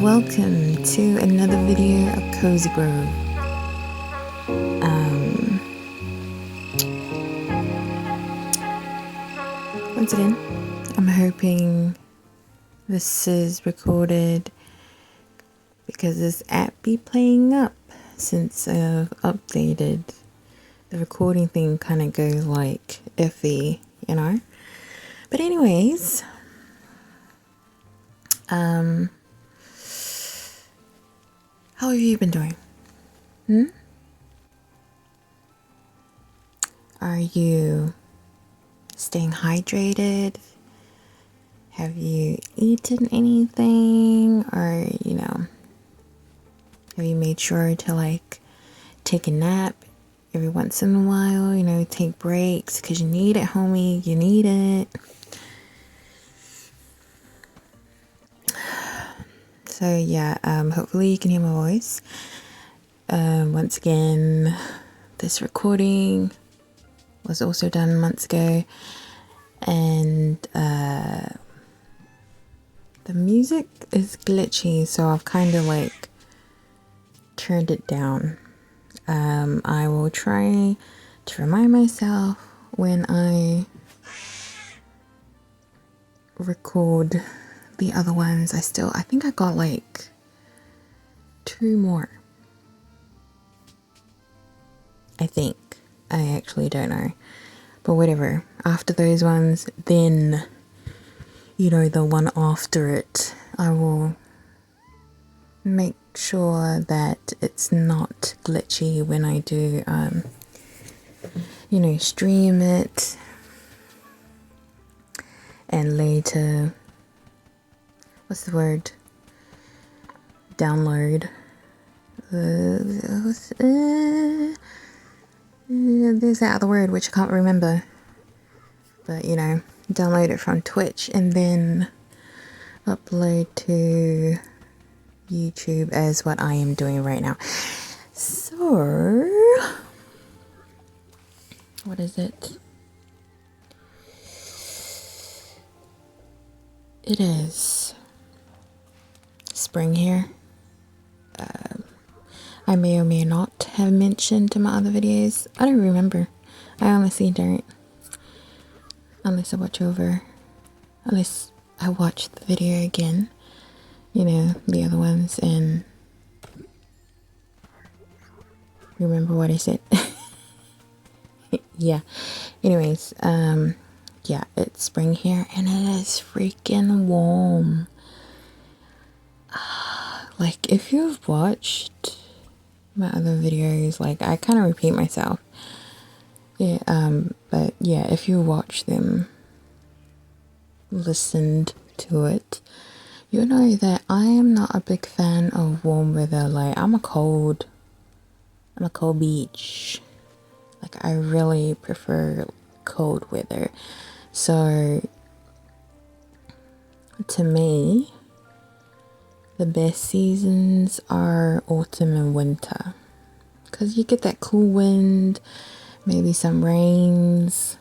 welcome to another video of Cozy Grove. Once again, I'm hoping this is recorded because this app be playing up since I've updated. The recording thing kind of goes like iffy, you know? But anyways, how have you been doing? Are you staying hydrated? Have you eaten anything? Or, have you made sure to take a nap every once in a while? Take breaks because you need it, homie. You need it. So yeah, hopefully you can hear my voice. Once again, this recording was also done months ago, and the music is glitchy, so I've kind of turned it down. I will try to remind myself when I record the other ones. I think I got 2 more. I think. I actually don't know. But whatever. After those ones, then, the one after it, I will make sure that it's not glitchy when I do, stream it. And later, what's the word? Download. There's that other word which I can't remember. But, download it from Twitch and then upload to YouTube as what I am doing right now. So, what is it? It is spring here. I may or may not have mentioned in my other videos. I don't remember. I honestly don't. Unless I watch the video again. The other ones, and remember what I said. Yeah. Anyways, yeah, it's spring here and it is freaking warm. If you've watched my other videos, I kind of repeat myself. Yeah, but yeah, if you watch them, listened to it, you know that I am not a big fan of warm weather. I'm a cold beach. I really prefer cold weather. So, to me, the best seasons are autumn and winter. Because you get that cool wind, maybe some rains,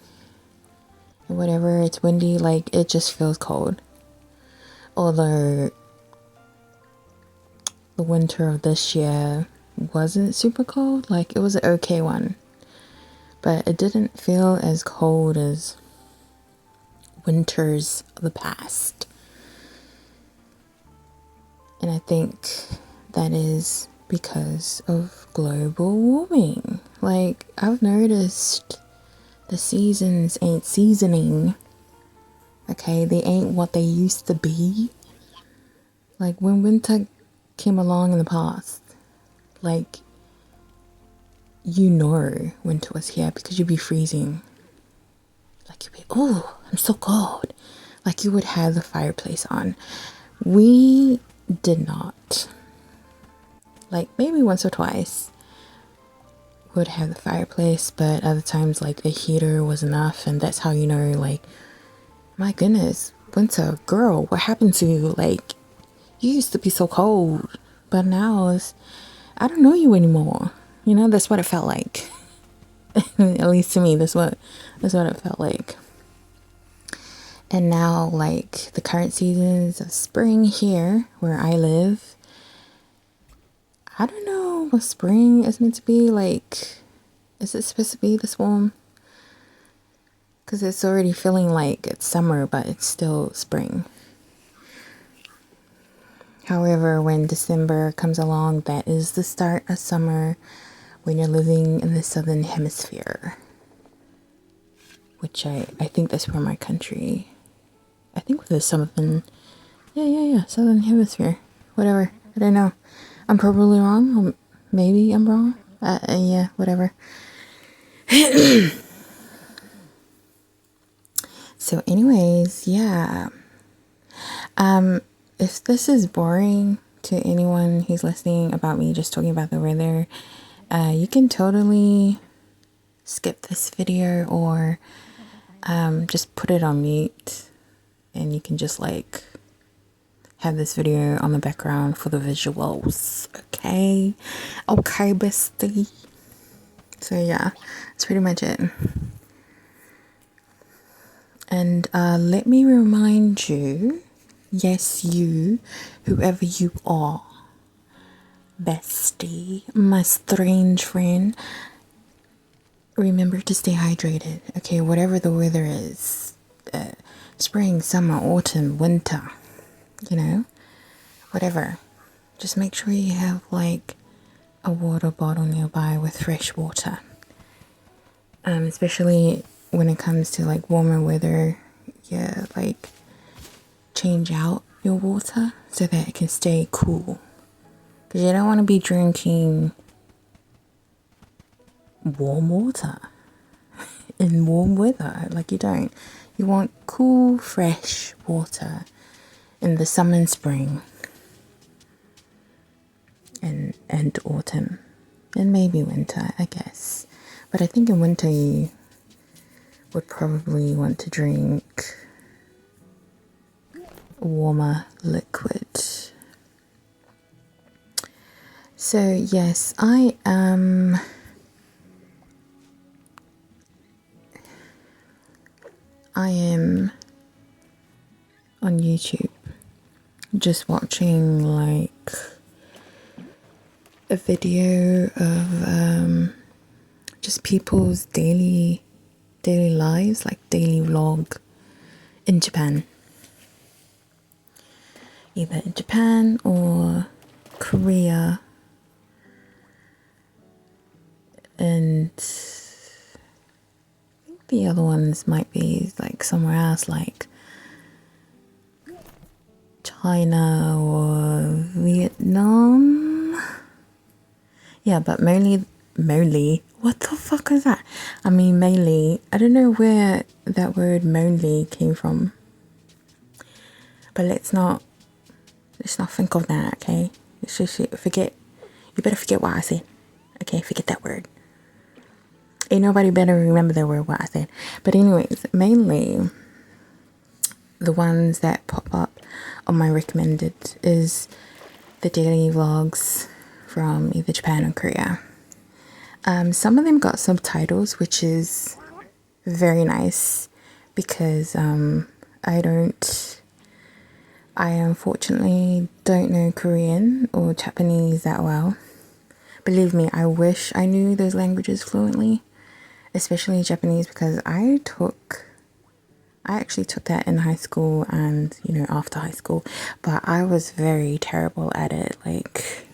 and whatever, it's windy, it just feels cold. Although, the winter of this year wasn't super cold. It was an okay one. But it didn't feel as cold as winters of the past. And I think that is because of global warming. I've noticed the seasons ain't seasoning. Okay, they ain't what they used to be. When winter came along in the past, winter was here because you'd be freezing. You'd be, oh, I'm so cold. You would have the fireplace on. We did not. Maybe once or twice would have the fireplace, but other times a heater was enough, and that's how my goodness, winter, girl, what happened to you? You used to be so cold, but now I don't know you anymore. That's what it felt like. At least to me, that's what it felt like. And now, like, the current seasons of spring here where I live, I don't know what spring is meant to be. Like, is it supposed to be this warm? Because it's already feeling like it's summer, but it's still spring. However, when December comes along, that is the start of summer when you're living in the southern hemisphere. Which I think that's where my country, I think the southern, southern hemisphere. Whatever, I don't know. I'm probably wrong, or maybe I'm wrong. Yeah, whatever. So anyways, yeah. If this is boring to anyone who's listening about me just talking about the weather, you can totally skip this video or just put it on mute, and you can just like have this video on the background for the visuals. Okay, bestie. So yeah, that's pretty much it. And let me remind you, yes, you, whoever you are, bestie, my strange friend, remember to stay hydrated. Okay, whatever the weather is, spring, summer, autumn, winter, you know, whatever. Just make sure you have like a water bottle nearby with fresh water. Especially when it comes to like warmer weather, yeah, like change out your water so that it can stay cool. Because you don't want to be drinking warm water in warm weather. Like, you don't. You want cool, fresh water in the summer and spring and autumn and maybe winter, I guess. But I think in winter you would probably want to drink warmer liquid. So yes, I am on YouTube just watching like a video of just people's daily lives, like daily vlog in Japan. Either in Japan or Korea. And I think the other ones might be like somewhere else, like China or Vietnam. Yeah, but mainly, what the fuck is that? I mean, mainly, I don't know where that word mainly came from. But let's not think of that, okay? Let's just forget. You better forget what I said. Okay, forget that word. Ain't nobody better remember the word what I said. But anyways, mainly the ones that pop up on my recommended is the daily vlogs from either Japan or Korea. Some of them got subtitles, which is very nice because I unfortunately don't know Korean or Japanese that well. Believe me, I wish I knew those languages fluently, especially Japanese, because I actually took that in high school and, you know, after high school, but I was very terrible at it. Like,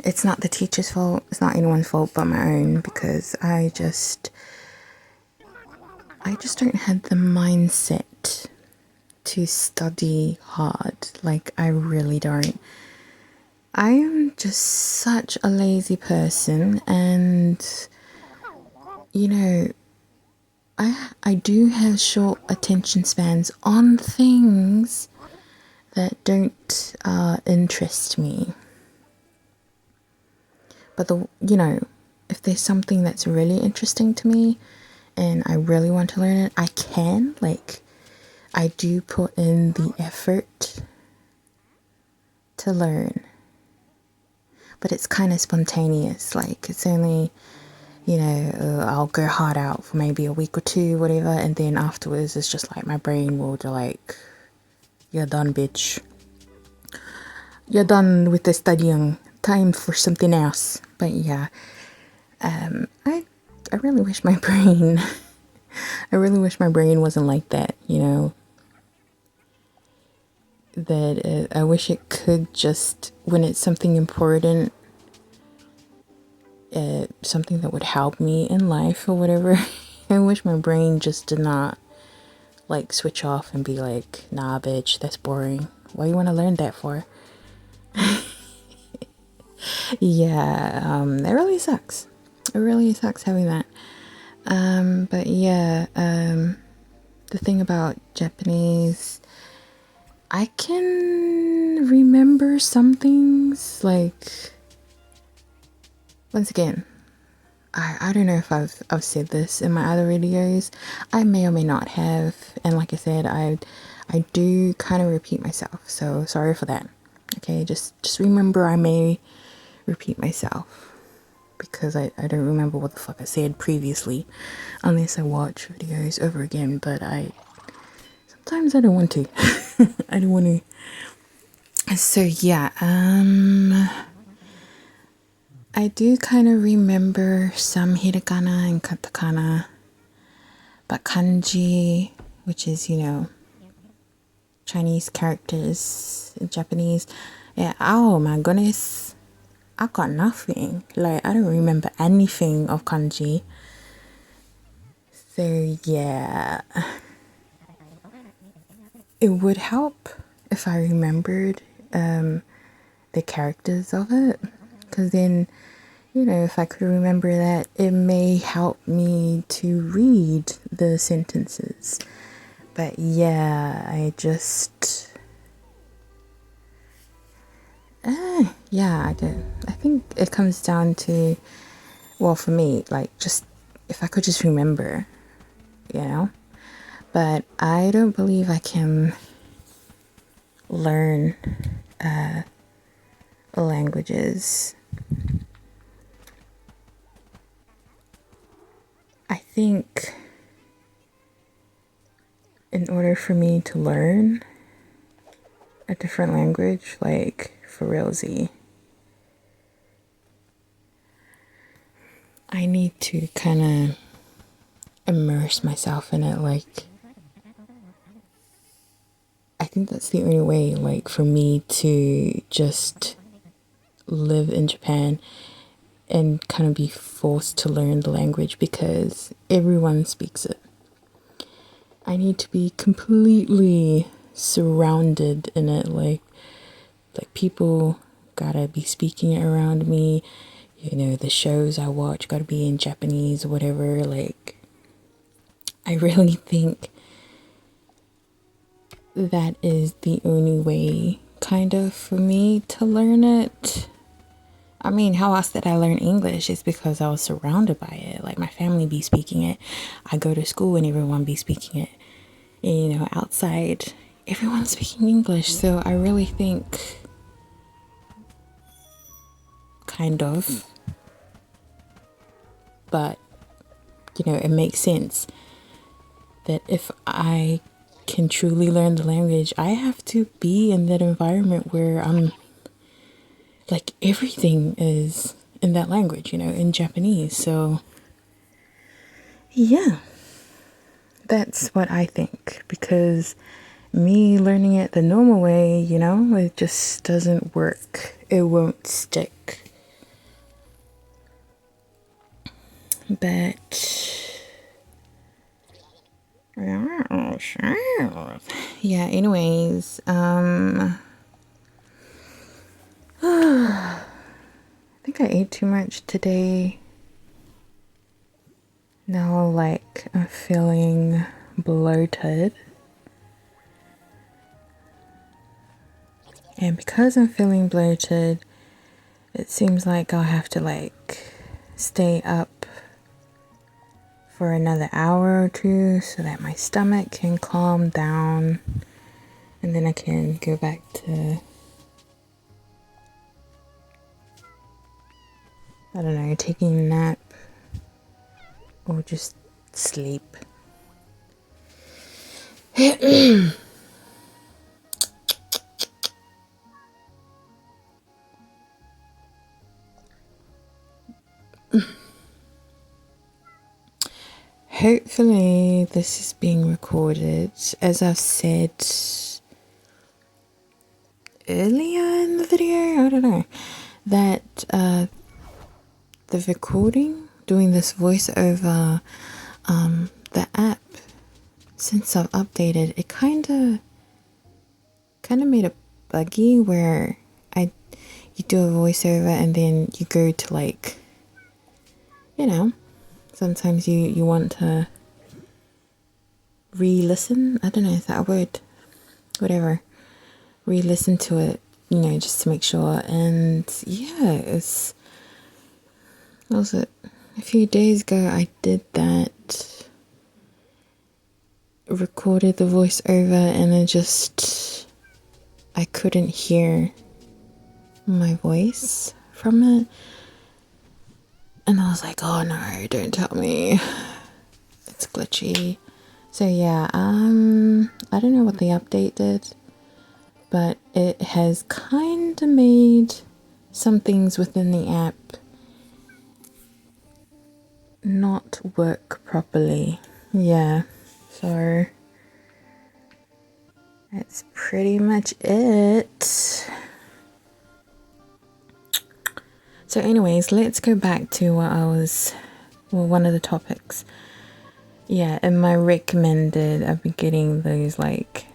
it's not the teacher's fault, it's not anyone's fault but my own, because I just don't have the mindset to study hard. Like, I really don't. I am just such a lazy person, and you know, I do have short attention spans on things that don't interest me. But if there's something that's really interesting to me and I really want to learn it, I can. Like, I do put in the effort to learn. But it's kind of spontaneous. Like, it's only, I'll go hard out for maybe a week or two, whatever, and then afterwards it's just like my brain will be like, you're done, bitch. You're done with the studying. Time for something else. But yeah, I really wish my brain, I really wish my brain wasn't like that, that I wish it could just, when it's something important, something that would help me in life or whatever, I wish my brain just did not like switch off and be like, nah bitch, that's boring. What do you want to learn that for? Yeah, it really sucks. It really sucks having that. But yeah, the thing about Japanese, I can remember some things, like, once again, I don't know if I've said this in my other videos. I may or may not have, and like I said, I do kind of repeat myself, so sorry for that. Okay, just remember I may repeat myself because I don't remember what the fuck I said previously unless I watch videos over again, but sometimes I don't want to. I don't want to. So yeah, I do kind of remember some hiragana and katakana, but kanji, which is, Chinese characters in Japanese, yeah, oh my goodness, I got nothing. Like, I don't remember anything of kanji. So yeah, it would help if I remembered the characters of it, because then, if I could remember that, it may help me to read the sentences. But yeah, I just yeah, I think it comes down to, well, for me, like, just if I could just remember, but I don't believe I can learn languages. I think in order for me to learn a different language, like for realsy, I need to kind of immerse myself in it. Like, I think that's the only way, like, for me to just live in Japan and kind of be forced to learn the language because everyone speaks it. I need to be completely surrounded in it, like people gotta be speaking it around me. The shows I watch gotta be in Japanese or whatever. Like, I really think that is the only way, kind of, for me to learn it. I mean, how else did I learn English? It's because I was surrounded by it. Like, my family be speaking it. I go to school and everyone be speaking it. And, outside, everyone's speaking English. So I really think, kind of, but, it makes sense that if I can truly learn the language, I have to be in that environment where I'm, like, everything is in that language, in Japanese. So yeah, that's what I think, because me learning it the normal way, it just doesn't work. It won't stick. But yeah, anyways, I think I ate too much today. Now, like, I'm feeling bloated. And because I'm feeling bloated, it seems like I'll have to, like, stay up for another hour or two so that my stomach can calm down. And then I can go back to, I don't know, taking a nap or just sleep. Hopefully this is being recorded. As I've said earlier in the video, I don't know, that the recording, doing this voiceover, the app, since I've updated, it kind of made it buggy where you do a voiceover and then you go to, like, you know, sometimes you want to re-listen. I don't know, is that a word? Whatever. Re-listen to it, you know, just to make sure. And yeah, what was it? A few days ago I did that. Recorded the voiceover and I couldn't hear my voice from it. And I was like, oh no, don't tell me. It's glitchy. So yeah, I don't know what the update did, but it has kind of made some things within the app not work properly. Yeah, so that's pretty much it. So anyways, let's go back to one of the topics. Yeah, in my recommended, I've been getting those like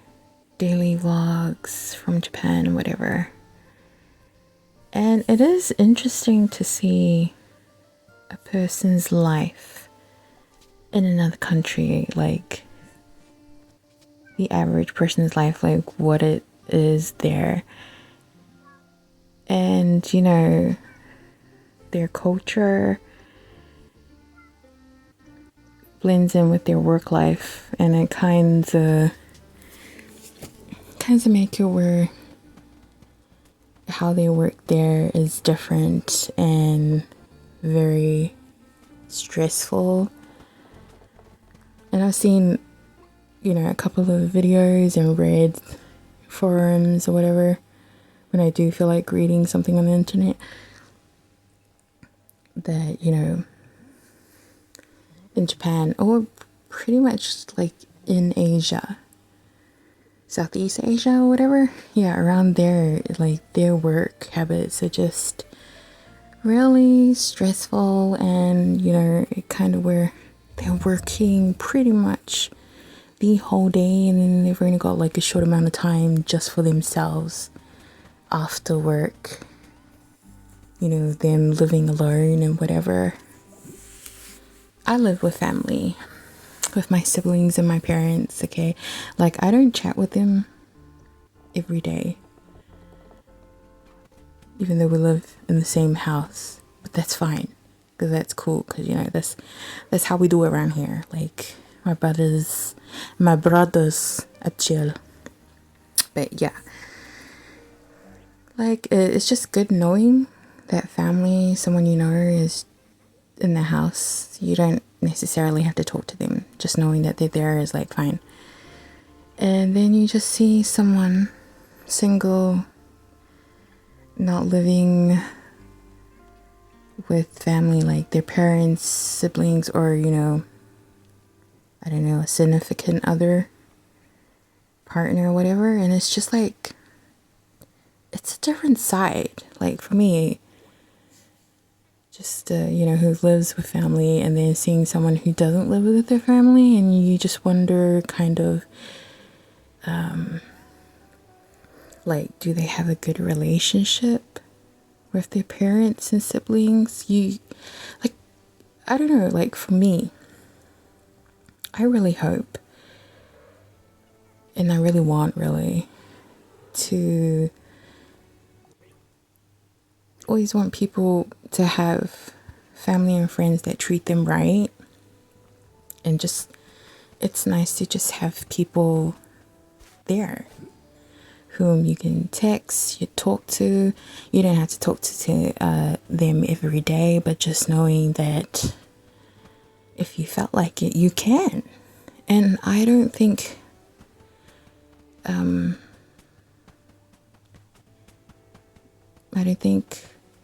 daily vlogs from Japan and whatever. And it is interesting to see a person's life in another country, like the average person's life, like what it is there. And, you know, their culture blends in with their work life, and it kinds of make it where how they work there is different and very stressful. And I've seen, you know, a couple of videos and read forums or whatever when I do feel like reading something on the internet, that, you know, in Japan, or pretty much like in Asia, Southeast Asia or whatever, yeah, around there, like their work habits are just really stressful. And, you know, it kind of where they're working pretty much the whole day, and then they've only got like a short amount of time just for themselves after work, you know, them living alone and whatever. I live with family, with my siblings and my parents, okay? Like, I don't chat with them every day, even though we live in the same house. But that's fine, because that's cool, because, you know, that's how we do it around here. Like, my brothers are chill. But yeah, like, it's just good knowing that family, someone you know, is in the house. You don't necessarily have to talk to them, just knowing that they're there is like fine. And then you just see someone single, not living with family, like their parents, siblings, or, you know, I don't know, a significant other, partner or whatever. And it's just like, it's a different side. Like for me, just, you know, who lives with family, and then seeing someone who doesn't live with their family, and you just wonder kind of, like, do they have a good relationship with their parents and siblings? Like, I don't know, like for me, I really hope, and I really want to always want people to have family and friends that treat them right. And just, it's nice to just have people there whom you can text, you talk to. You don't have to talk to them every day, but just knowing that if you felt like it, you can. And I don't think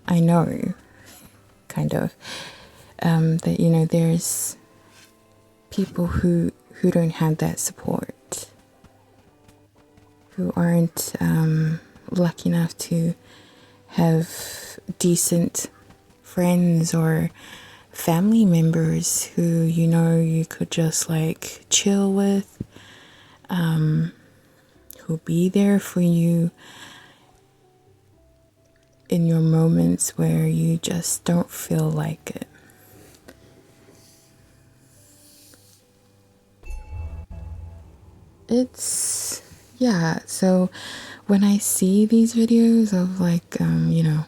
I know, kind of, that, you know, there's people who don't have that support, who aren't lucky enough to have decent friends or family members who, you know, you could just like chill with, who'll be there for you in your moments where you just don't feel like it. It's, yeah, so when I see these videos of like, you know,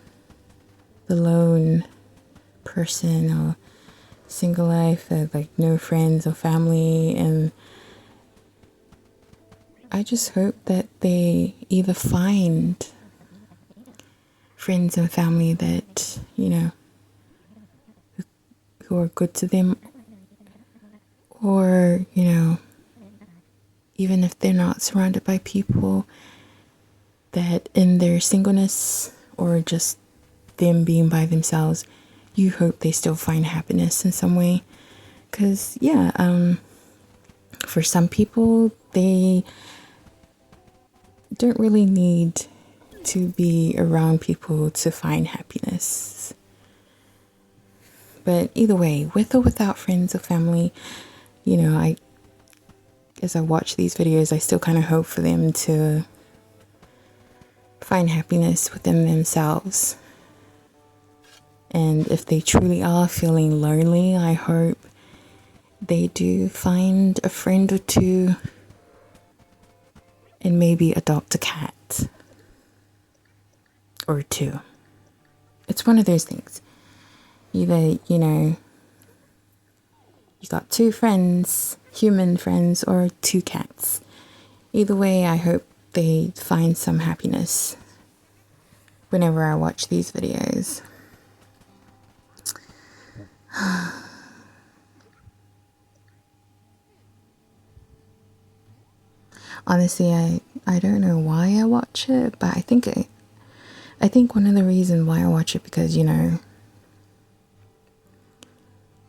the lone person or single life, like no friends or family, and I just hope that they either find friends and family that, you know, who are good to them, or, you know, even if they're not surrounded by people, that in their singleness or just them being by themselves, you hope they still find happiness in some way. Because, yeah, for some people, they don't really need to be around people to find happiness. But either way, with or without friends or family, you know, as I watch these videos, I still kind of hope for them to find happiness within themselves. And if they truly are feeling lonely, I hope they do find a friend or two and maybe adopt a cat or two. It's one of those things. Either, you know, you got 2 friends, human friends, or 2 cats. Either way, I hope they find some happiness whenever I watch these videos. Honestly, I don't know why I watch it, but I think one of the reasons why I watch it, because, you know,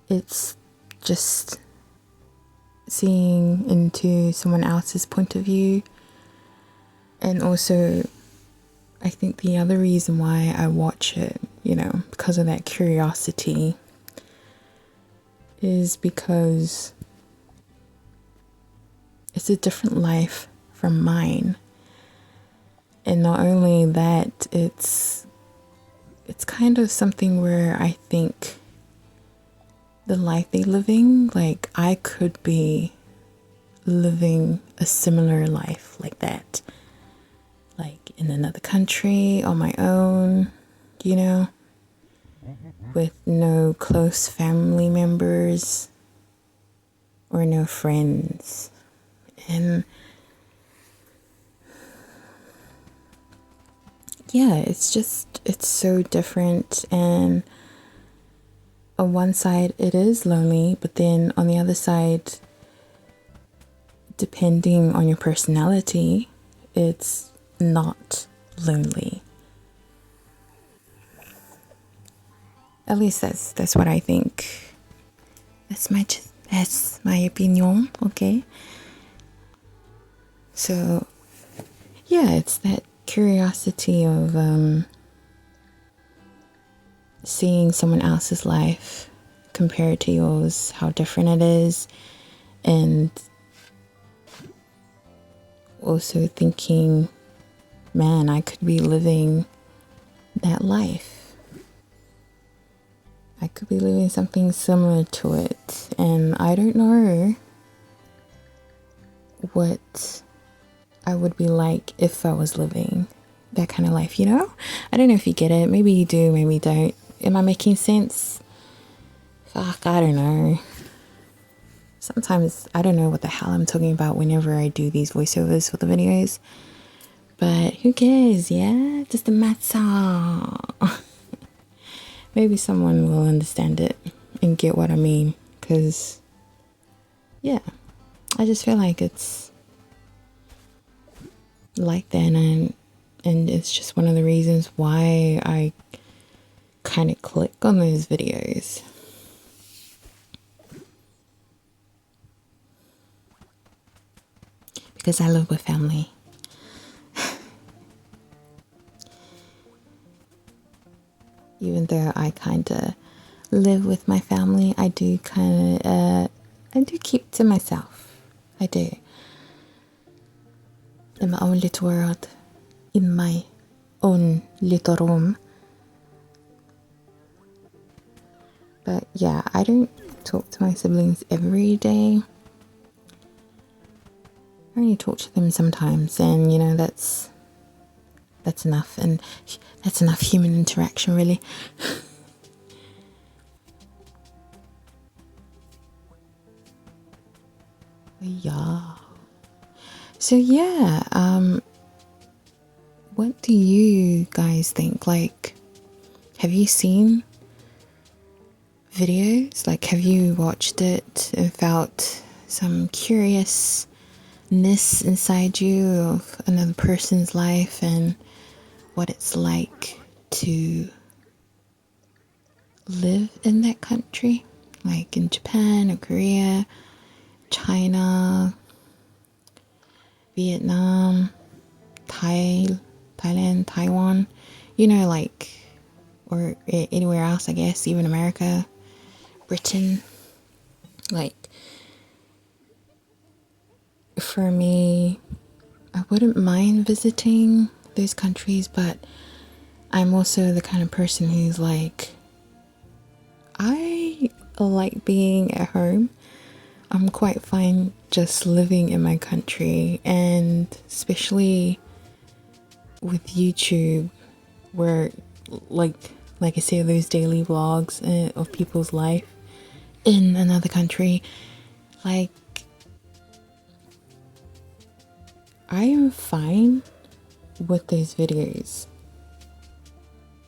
it's just seeing into someone else's point of view. And also, I think the other reason why I watch it, you know, because of that curiosity, is because it's a different life from mine. And not only that, it's kind of something where I think the life they're living, like I could be living a similar life like that, like in another country on my own, you know, with no close family members or no friends. And yeah, it's so different. And on one side it is lonely, but then on the other side, depending on your personality, it's not lonely. At least that's what I think. That's my opinion, okay? So yeah, it's that curiosity of seeing someone else's life compared to yours, how different it is, and also thinking, man, I could be living that life. I could be living something similar to it, and I don't know what I would be like if I was living that kind of life, you know? I don't know if you get it. Maybe you do, maybe you don't. Am I making sense? Fuck, I don't know. Sometimes I don't know what the hell I'm talking about whenever I do these voiceovers for the videos. But who cares, yeah? Just a matter. Maybe someone will understand it and get what I mean because, yeah, I just feel like it's like that, and it's just one of the reasons why I kind of click on those videos. Because I live with family. Even though I kind of live with my family, I do keep to myself. I do. In my own little world, in my own little room. But yeah, I don't talk to my siblings every day. I only talk to them sometimes, and you know, that's enough, and that's enough human interaction, really. Yeah. So yeah, what do you guys think? Like, have you seen videos? Like, have you watched it and felt some curiousness inside you of another person's life and what it's like to live in that country? Like in Japan or Korea, China, Vietnam, Thailand, Taiwan, you know, like, or anywhere else, I guess, even America, Britain. Like, for me, I wouldn't mind visiting those countries, but I'm also the kind of person who's like, I like being at home. I'm quite fine just living in my country, and especially with YouTube, where like I say, those daily vlogs of people's life in another country, like, I am fine with those videos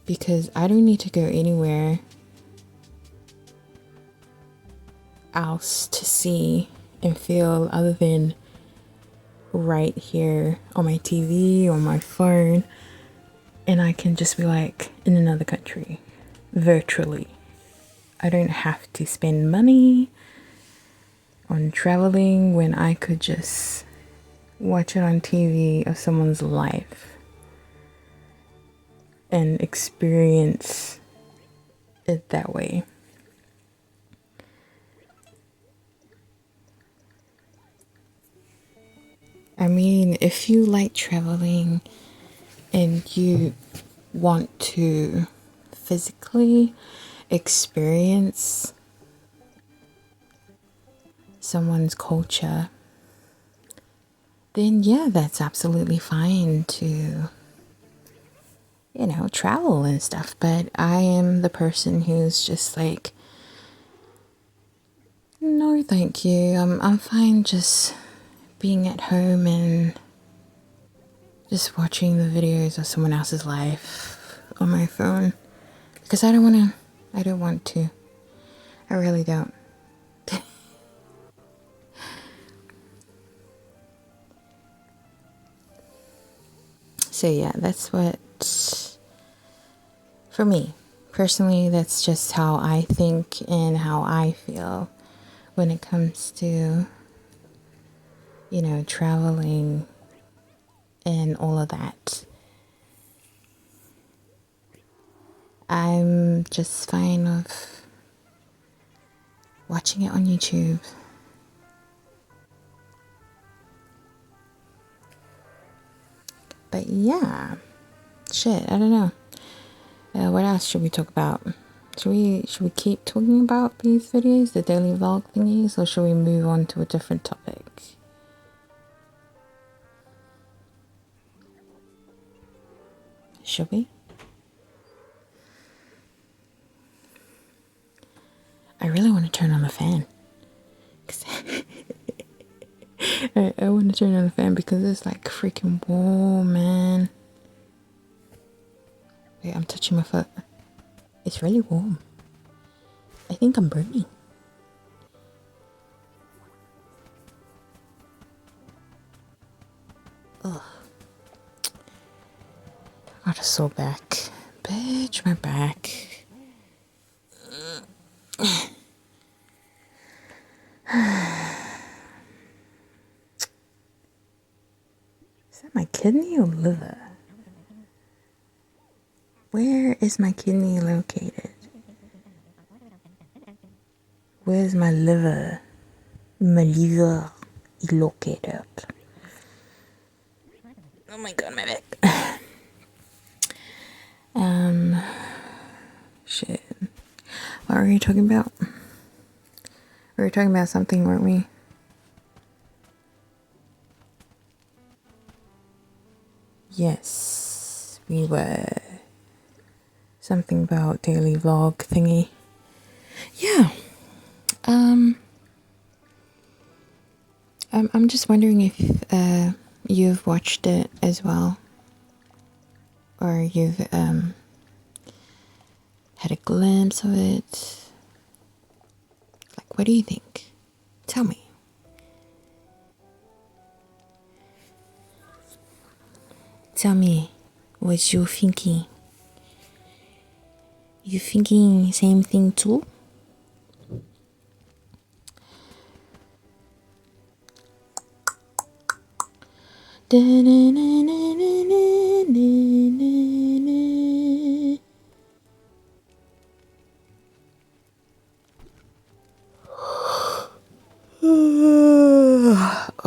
because I don't need to go anywhere else to see and feel other than right here on my TV, on my phone, and I can just be like in another country virtually. I don't have to spend money on traveling when I could just watch it on TV of someone's life and experience it that way. I mean, if you like traveling and you want to physically experience someone's culture, then yeah, that's absolutely fine to, you know, travel and stuff. But I am the person who's just like, no, thank you. I'm fine just being at home and just watching the videos of someone else's life on my phone, because I don't want to. I really don't. So yeah, that's what, for me personally, that's just how I think and how I feel when it comes to, you know, traveling and all of that. I'm just fine of watching it on YouTube. But yeah, shit, I don't know. What else should we talk about? Should we keep talking about these videos, the daily vlog thingies, or should we move on to a different topic? Should we? I really want to turn on the fan. I want to turn on the fan because it's like freaking warm, man. Wait, I'm touching my foot. It's really warm. I think I'm burning. God, so back. Bitch, my back. Is that my kidney or liver? Where is my kidney located? Where's my liver? My liver is located. Oh my god, my back. Shit. What were you talking about? We were talking about something, weren't we? Yes, we were. Something about daily vlog thingy. Yeah. I'm just wondering if you've watched it as well, or you've had a glimpse of it. Like, what do you think? Tell me. Tell me what you're thinking. You thinking same thing too?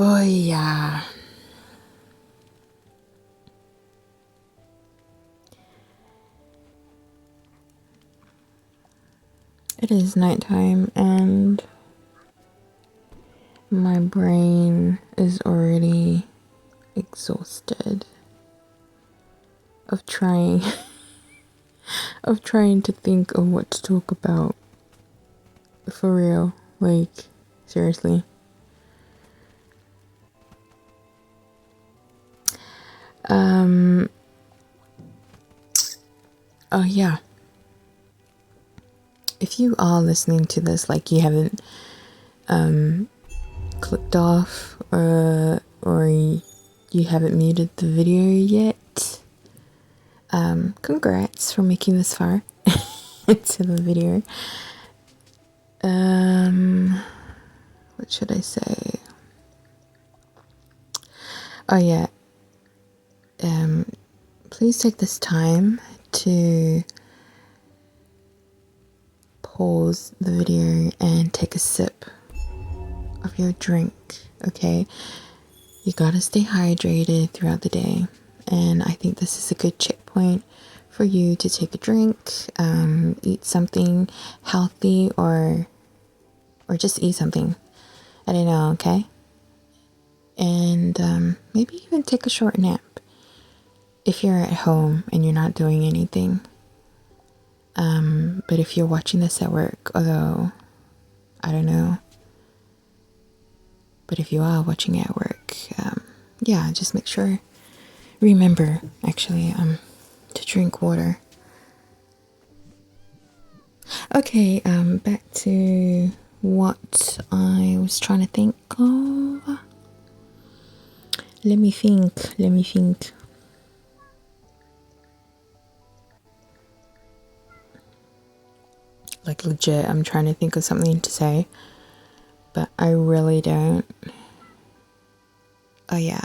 Oh yeah. It is nighttime and my brain is already exhausted of trying to think of what to talk about. For real, like, seriously. Oh yeah. If you are listening to this, like, you haven't clicked off or you haven't muted the video yet, congrats for making this far into the video. What should I say? Oh yeah. Please take this time to pause the video and take a sip of your drink, okay? You gotta stay hydrated throughout the day, and I think this is a good checkpoint for you to take a drink, eat something healthy, or just eat something. I don't know, okay? And maybe even take a short nap if you're at home and you're not doing anything. But if you're watching this at work, although I don't know, but if you are watching it at work, yeah, just make sure, remember actually, to drink water. Okay, back to what I was trying to think of. Let me think. Like, legit, I'm trying to think of something to say, but I really don't. Oh yeah,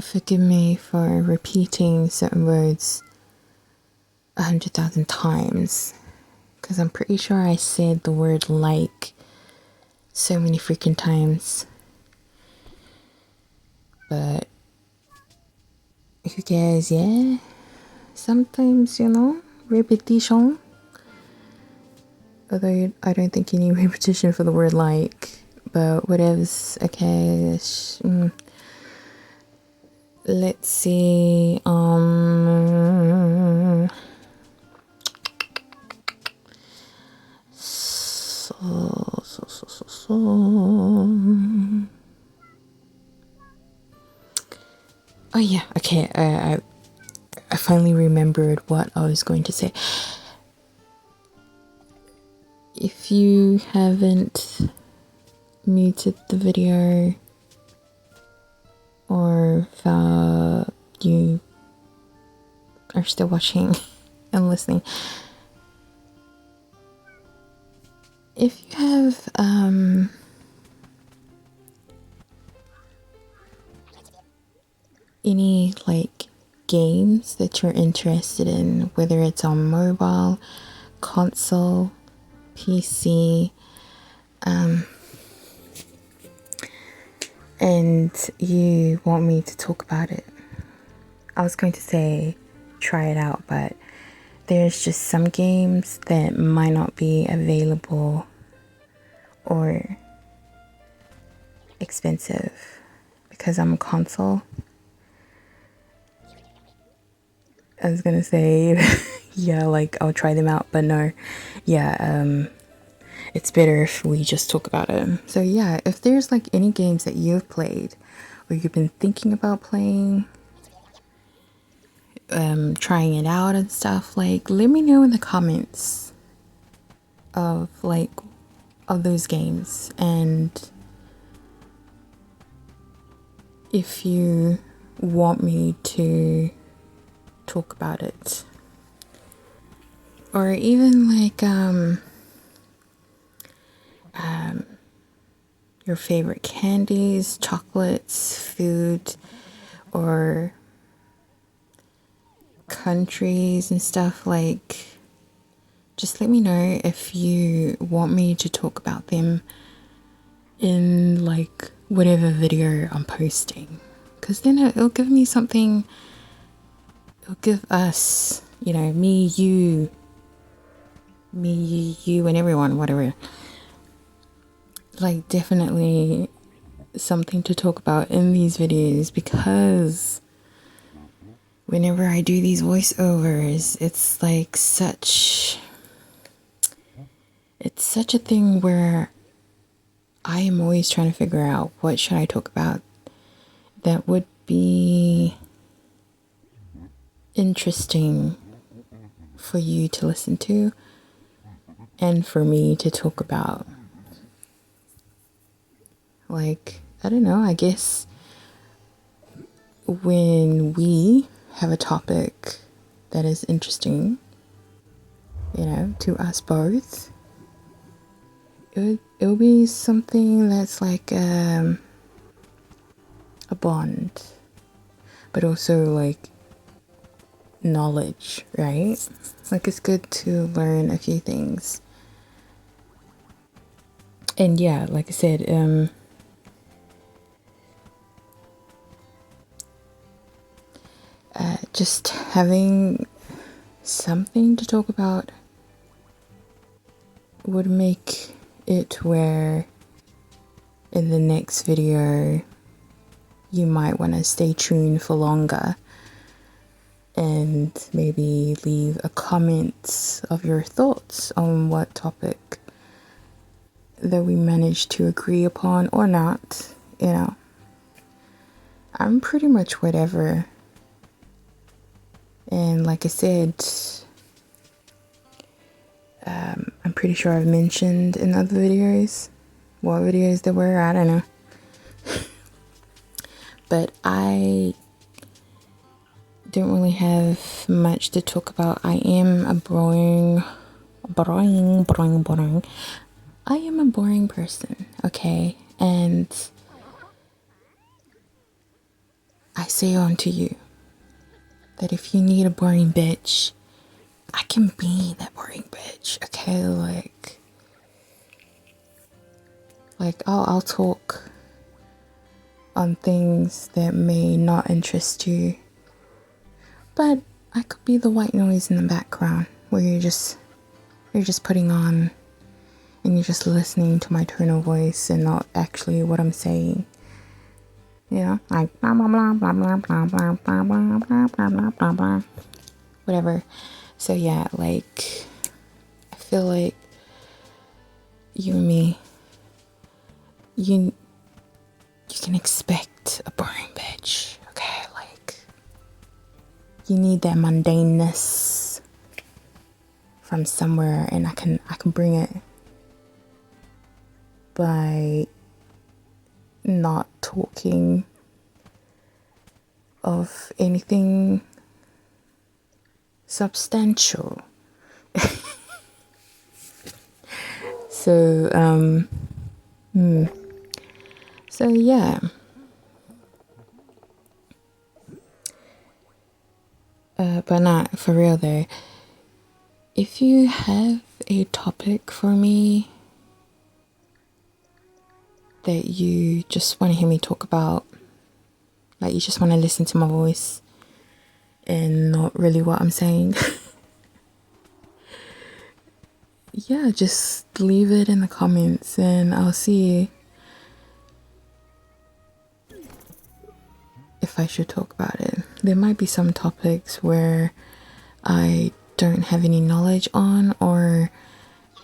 forgive me for repeating certain words 100,000 times, because I'm pretty sure I said the word like so many freaking times. But who cares, yeah? Sometimes, you know, repetition. Although I don't think you need repetition for the word like, but whatever's okay. Let's see, oh yeah, okay, I finally remembered what I was going to say. If you haven't muted the video, or if you are still watching and listening. If you have any like games that you're interested in, whether it's on mobile, console, PC, and you want me to talk about it, I was going to say try it out, but there's just some games that might not be available or expensive because I'm a console. I was gonna say yeah, like I'll try them out, but no, yeah, it's better if we just talk about it. So yeah, if there's like any games that you've played or you've been thinking about playing, trying it out and stuff, like let me know in the comments of those games, and if you want me to talk about it, or even like your favorite candies, chocolates, food, or countries and stuff, like just let me know if you want me to talk about them in like whatever video I'm posting, because then it'll give me something, it'll give us, you know, me, you, and everyone, whatever, like definitely something to talk about in these videos, because whenever I do these voiceovers, it's like it's such a thing where I am always trying to figure out what should I talk about that would be interesting for you to listen to and for me to talk about. Like, I don't know, I guess when we have a topic that is interesting, you know, to us both, it'll be something that's like a bond, but also like knowledge, right? Like it's good to learn a few things. And yeah, like I said, just having something to talk about would make it where in the next video you might want to stay tuned for longer and maybe leave a comment of your thoughts on what topic that we managed to agree upon or not. You know, I'm pretty much whatever. And like I said, I'm pretty sure I've mentioned in other videos what videos there were, I don't know. But I don't really have much to talk about. I am a boring person, okay? And I say on to you that if you need a boring bitch, I can be that boring bitch, okay? Like I'll talk on things that may not interest you, but I could be the white noise in the background where you're just putting on and you're just listening to my tone of voice and not actually what I'm saying. You know, like blah blah blah blah blah blah blah blah blah blah blah blah blah, whatever. So yeah, like I feel like you and me, you can expect a boring bitch, okay? Like you need that mundaneness from somewhere, and I can bring it by not talking of anything substantial. So, so yeah. But not for real though. If you have a topic for me that you just want to hear me talk about, like you just want to listen to my voice and not really what I'm saying, yeah, just leave it in the comments and I'll see if I should talk about it. There might be some topics where I don't have any knowledge on, or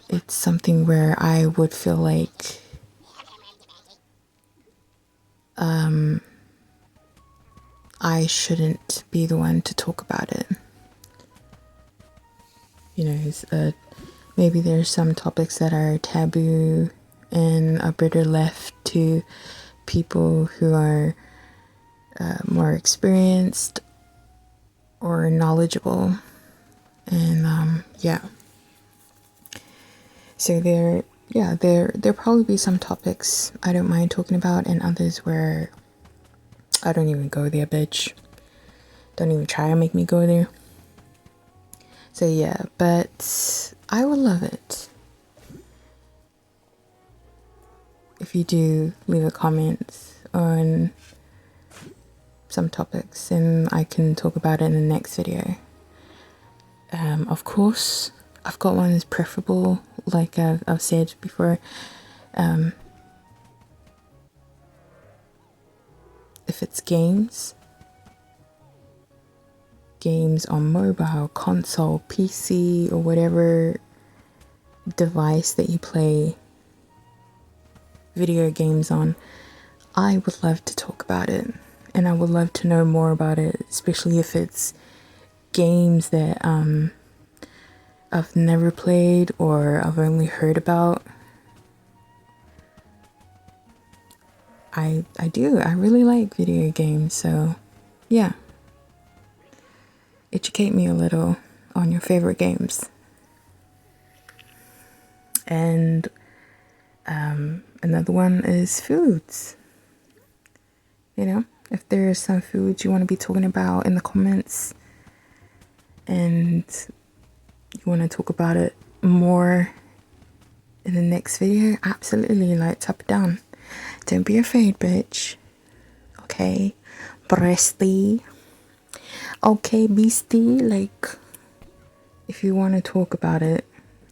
it's something where I would feel like I shouldn't be the one to talk about it. You know, maybe there's some topics that are taboo and are better left to people who are more experienced or knowledgeable. And yeah. So there'll probably be some topics I don't mind talking about, and others where I don't even go there, bitch. Don't even try to make me go there. So yeah, but I would love it if you do leave a comment on some topics and I can talk about it in the next video. Of course, I've got one that's preferable, like I've said before. If it's games on mobile, console, PC, or whatever device that you play video games on, I would love to talk about it, and I would love to know more about it, especially if it's games that I've never played or I've only heard about. I really like video games, so yeah. Educate me a little on your favorite games. And another one is foods. You know, if there's some foods you want to be talking about in the comments and you want to talk about it more in the next video, absolutely, like, tap it down. Don't be afraid, bitch. Okay, breasty. Okay, beastie. Like, if you want to talk about it,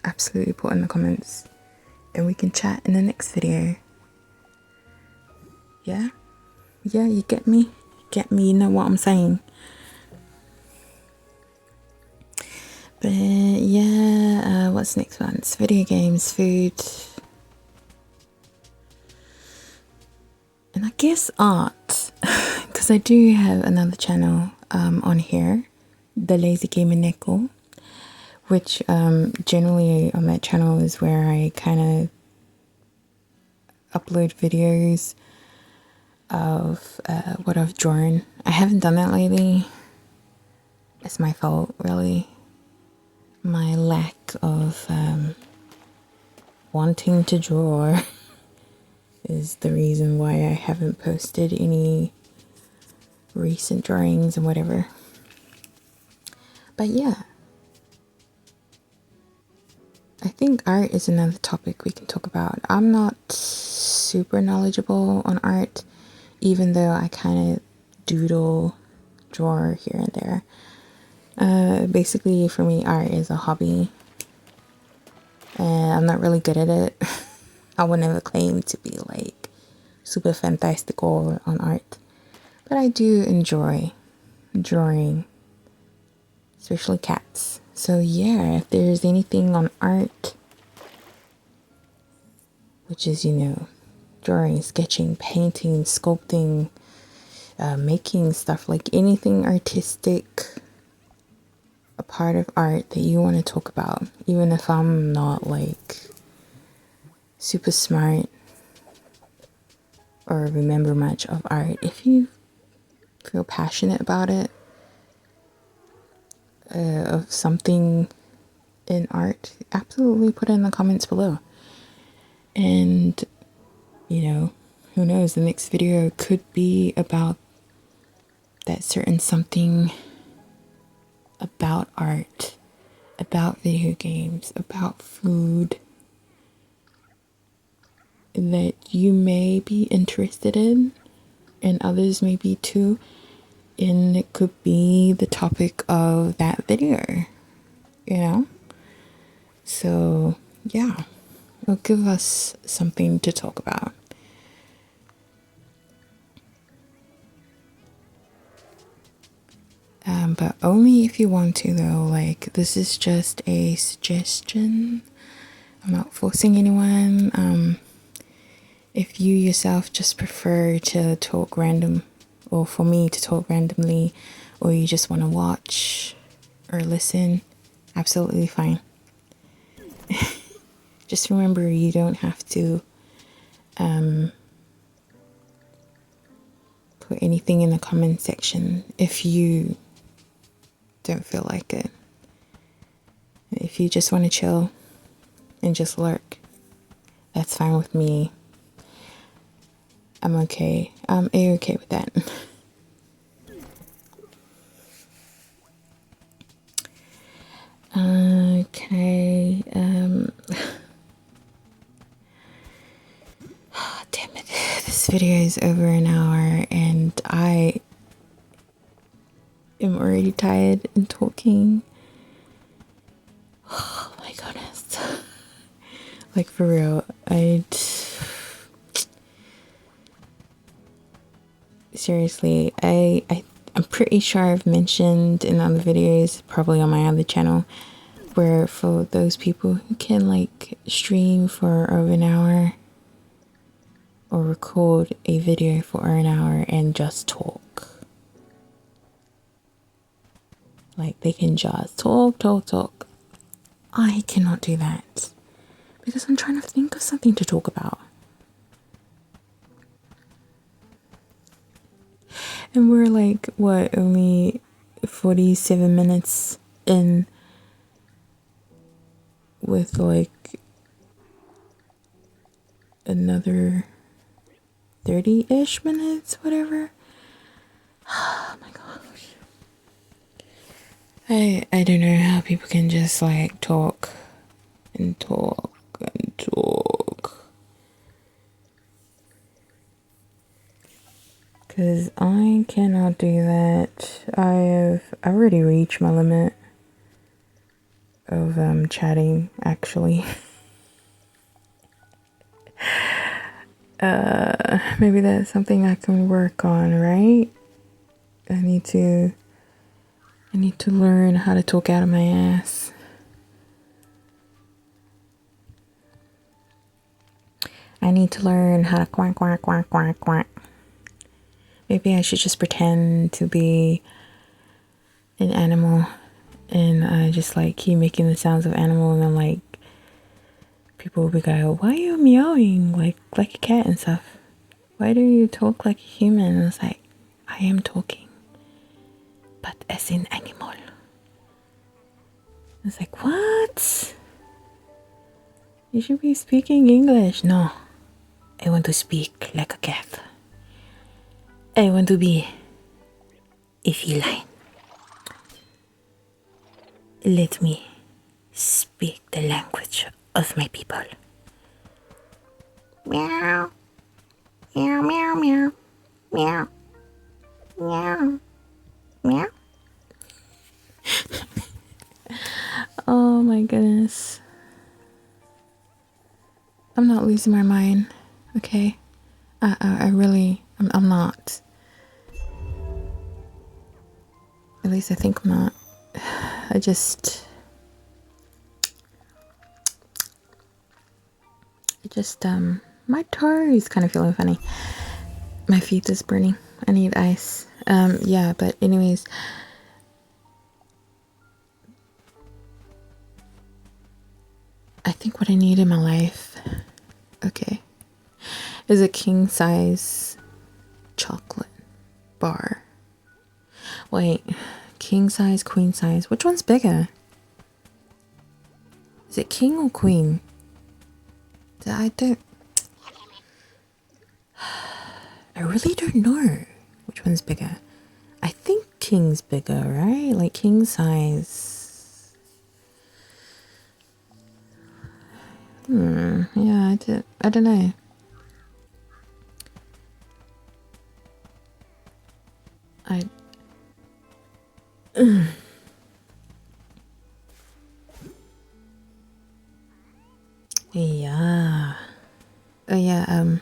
absolutely put in the comments and we can chat in the next video. Yeah, you get me, you know what I'm saying. But yeah, what's next one? It's video games, food, and I guess art, because I do have another channel on here, The Lazy Gamer Neko, which generally on that channel is where I kind of upload videos of what I've drawn. I haven't done that lately. It's my fault, really. My lack of wanting to draw is the reason why I haven't posted any recent drawings and whatever. But yeah, I think art is another topic we can talk about. I'm not super knowledgeable on art, even though I kind of doodle, draw here and there. Basically for me, art is a hobby and I'm not really good at it. I would never claim to be like super fantastical on art, but I do enjoy drawing, especially cats. So yeah, if there's anything on art, which is, you know, drawing, sketching, painting, sculpting, making stuff, like anything artistic, a part of art that you want to talk about, even if I'm not like super smart, or remember much of art, if you feel passionate about it, of something in art, absolutely put it in the comments below. And, you know, who knows, the next video could be about that certain something about art, about video games, about food that you may be interested in, and others may be too. And it could be the topic of that video, you know? So, yeah, it'll give us something to talk about. But only if you want to, though. Like, this is just a suggestion. I'm not forcing anyone. If you yourself just prefer to talk random, or for me to talk randomly, or you just want to watch or listen, absolutely fine. Just remember, you don't have to put anything in the comment section if you don't feel like it. If you just want to chill and just lurk, that's fine with me. I'm okay. I'm a-okay with that. Okay. Oh, damn it. This video is over an hour and I am already tired and talking. Oh my goodness. Like, for real. Seriously, I'm pretty sure I've mentioned in other videos, probably on my other channel, where for those people who can like stream for over an hour or record a video for an hour and just talk. Like, they can just talk. I cannot do that because I'm trying to think of something to talk about. And we're like, what, only 47 minutes in, with like another 30-ish minutes, whatever. Oh my gosh. I don't know how people can just like talk and talk and talk. Because I cannot do that. I have already reached my limit of chatting, actually. Maybe that's something I can work on, right? I need to learn how to talk out of my ass. I need to learn how to quack, quack, quack, quack, quack. Maybe I should just pretend to be an animal and just like keep making the sounds of animal, and then like people will be like, why are you meowing like a cat and stuff? Why do you talk like a human? And it's like, I am talking, but as in animal. It's like, what? You should be speaking English. No, I want to speak like a cat. I want to be a feline. Let me speak the language of my people. Meow. Meow, meow, meow. Meow. Meow. Meow. Oh my goodness. I'm not losing my mind, okay? I really, I'm not. At least I think I'm not. I just, my toe is kind of feeling funny. My feet is burning. I need ice. Yeah, but anyways, I think what I need in my life, okay, is a king size chocolate bar. Wait, king size, queen size. Which one's bigger? Is it king or queen? I really don't know which one's bigger. I think king's bigger, right? Like king size. Yeah, I don't know. Yeah. Oh yeah,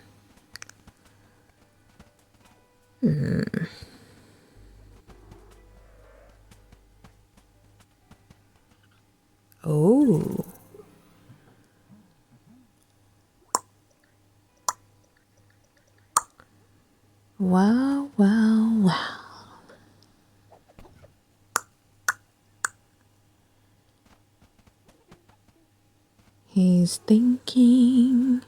Oh. Wow, wow, wow. He's thinking.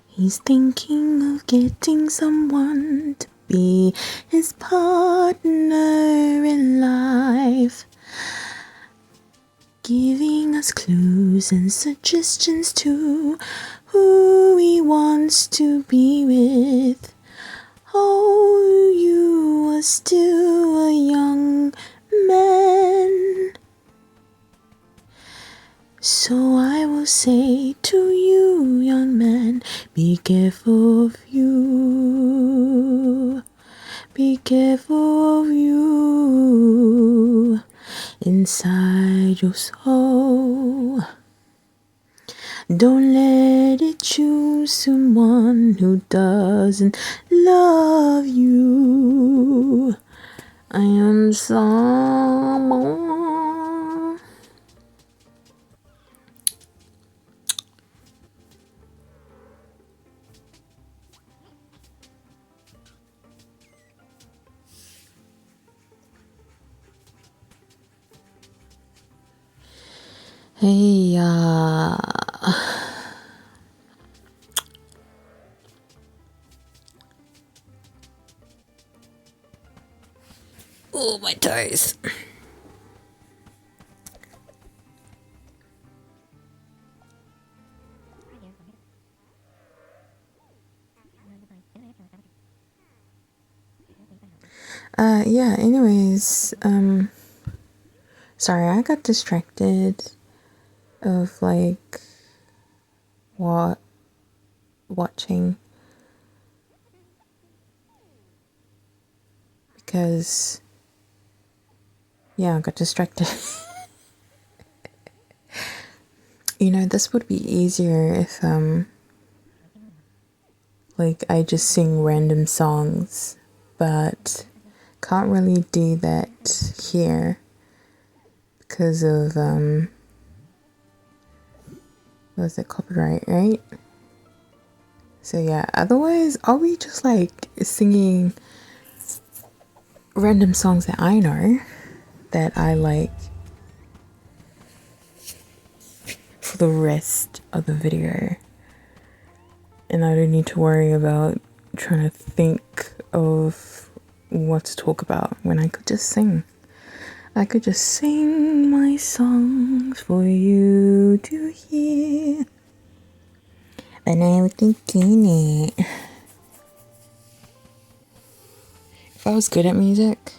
He's thinking of getting someone to be his partner in life, giving us clues and suggestions to who he wants to be with. Oh, you are still a young man. So I will say to you, young man, be careful of you. Be careful of you inside your soul. Don't let it choose someone who doesn't love you. I am someone. Hey, oh, my toes. Yeah, anyways, sorry, I got distracted of like watching because yeah, I got distracted. You know, this would be easier if like I just sing random songs, but can't really do that here because of what's it, copyright, right? So yeah, otherwise I'll be just like singing random songs that I know that I like for the rest of the video, and I don't need to worry about trying to think of what to talk about when I could just sing. I could just sing my songs for you to hear. And I was thinking it. If I was good at music,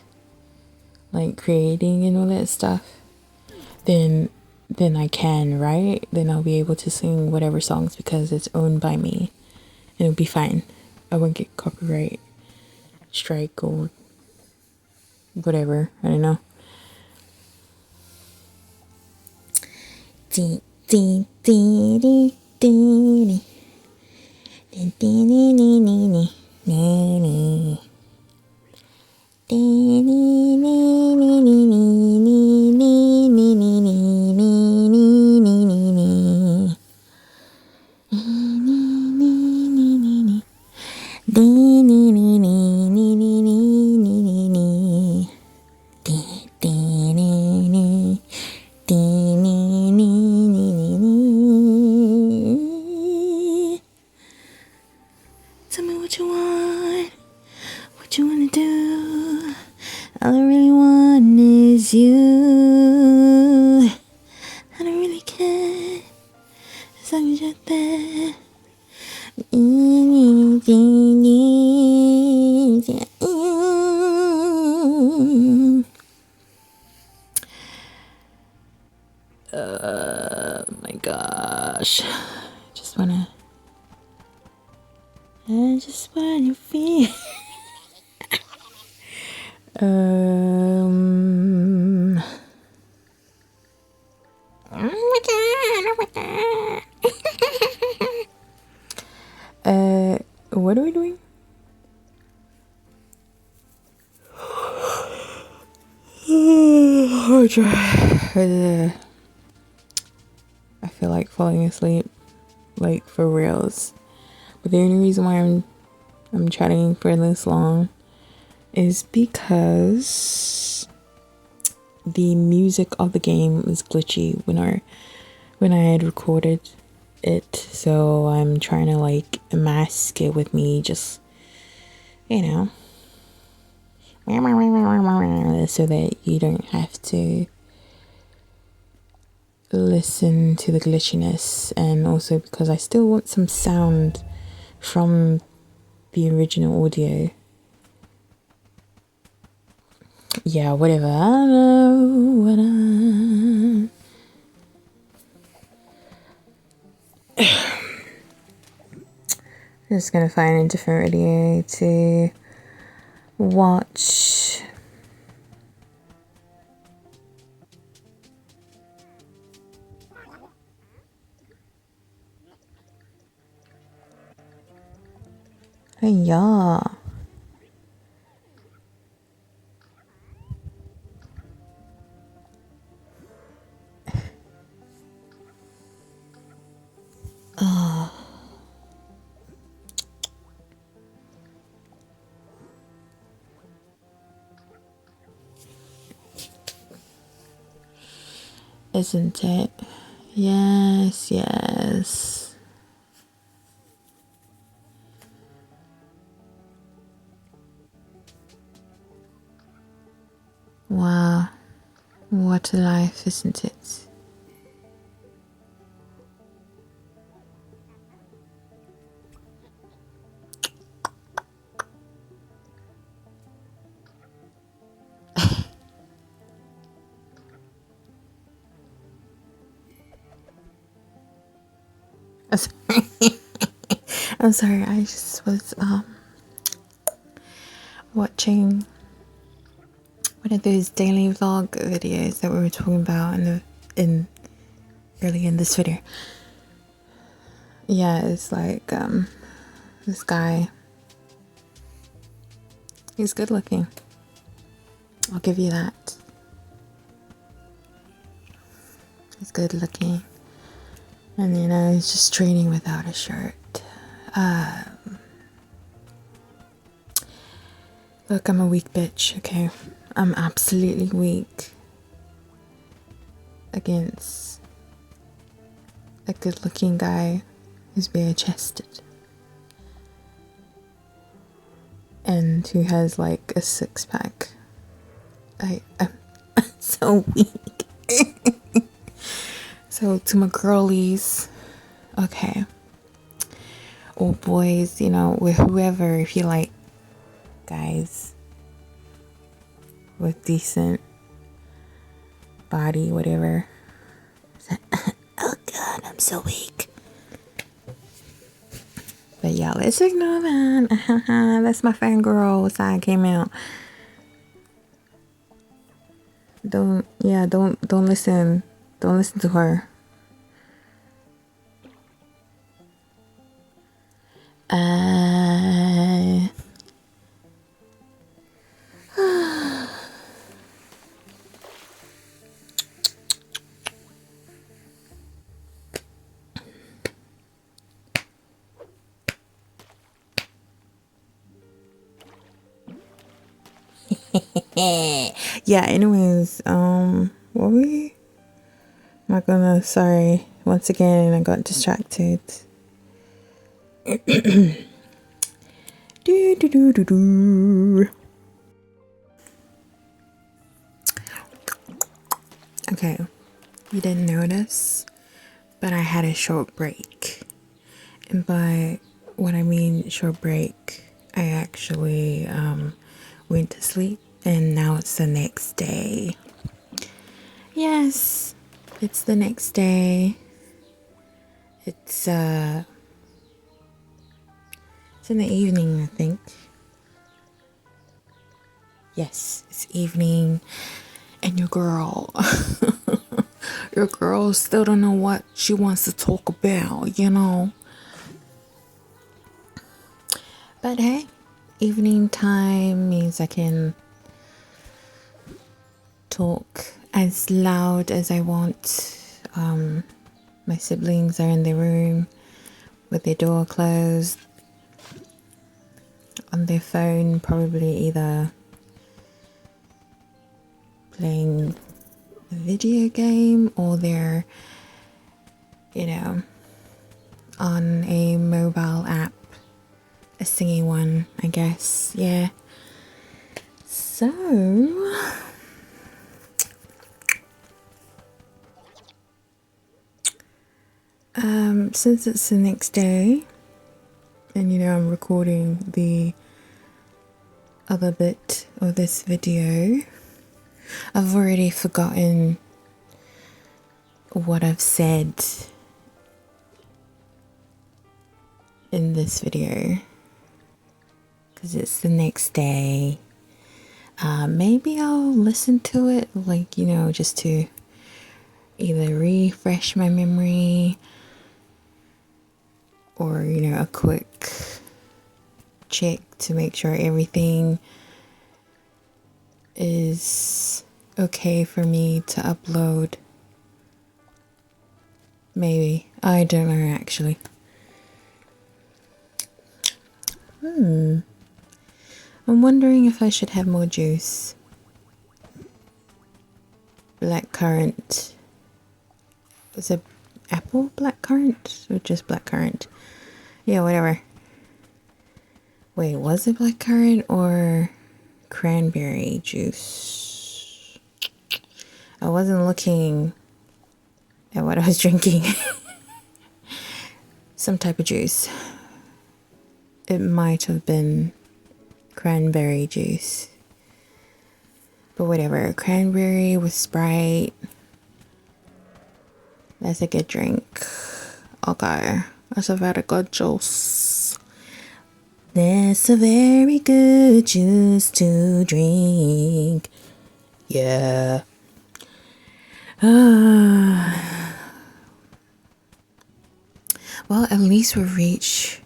like creating and all that stuff, then I can, right? Then I'll be able to sing whatever songs because it's owned by me. And it'll be fine. I won't get copyright strike or whatever. I don't know. Oh my gosh. I just wanna feel. Oh my god, oh my god. What are we doing? I feel like falling asleep, like for reals. But the only reason why I'm chatting for this long is because the music of the game was glitchy when I had recorded it, so I'm trying to like mask it with me just, you know, so that you don't have to listen to the glitchiness, and also because I still want some sound from the original audio. Yeah, whatever. I don't know what I'm just gonna find a different video to watch. Hey, yeah. Isn't it? Yes, yes. Wow. What a life, isn't it? I'm sorry. I'm sorry, I just was watching one of those daily vlog videos that we were talking about in early in this video. Yeah, it's like this guy. He's good looking. I'll give you that. He's good looking. And you know, he's just training without a shirt. Look, I'm a weak bitch, okay? I'm absolutely weak against a good looking guy who's bare chested and who has like a six pack. I'm so weak. So to my girlies, okay, or boys, you know, with whoever, if you like guys with decent body, whatever. Oh god, I'm so weak. But yeah, let's ignore that. That's my fangirl side came out. Don't listen. Don't listen to her. Yeah, anyways, what were we? I'm not gonna, sorry. Once again, I got distracted. do, do, do, do, do. Okay, you didn't notice, but I had a short break. And by what I mean short break, I actually went to sleep and now it's the next day. Yes, it's the next day. It's in the evening, I think. Yes, it's evening, and your girl still don't know what she wants to talk about, you know. But hey, evening time means I can talk as loud as I want. My siblings are in their room with their door closed, on their phone, probably either playing a video game or they're, on a mobile app, a singing one, I guess. Yeah. So, since it's the next day, and I'm recording the other bit of this video, I've already forgotten what I've said in this video because it's the next day. Maybe I'll listen to it, just to either refresh my memory or, a quick check to make sure everything is okay for me to upload. Maybe. I don't know, actually. I'm wondering if I should have more juice. Blackcurrant. Was it apple blackcurrant or just blackcurrant? Yeah, whatever. Wait, was it blackcurrant or cranberry juice? I wasn't looking at what I was drinking. Some type of juice. It might have been cranberry juice. But whatever, cranberry with Sprite. That's a good drink. Okay, that's a very good juice. That's a very good juice to drink. Yeah. Well, at least we reach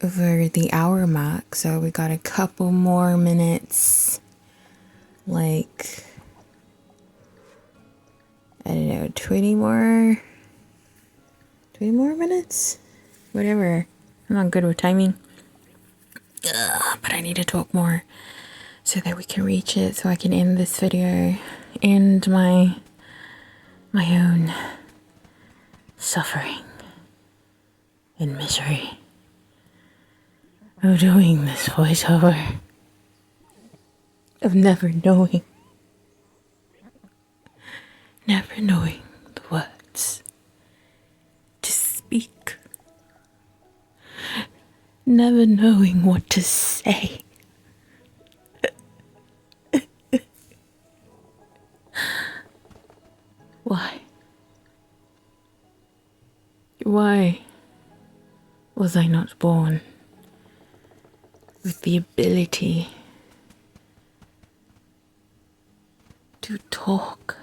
over the hour mark, so we got a couple more minutes. Like, I don't know, 20 more minutes? Whatever. I'm not good with timing. But I need to talk more so that we can reach it, so I can end this video. End my own suffering and misery of doing this voiceover. Of never knowing the words to speak, never knowing what to say. Why was I not born with the ability to talk,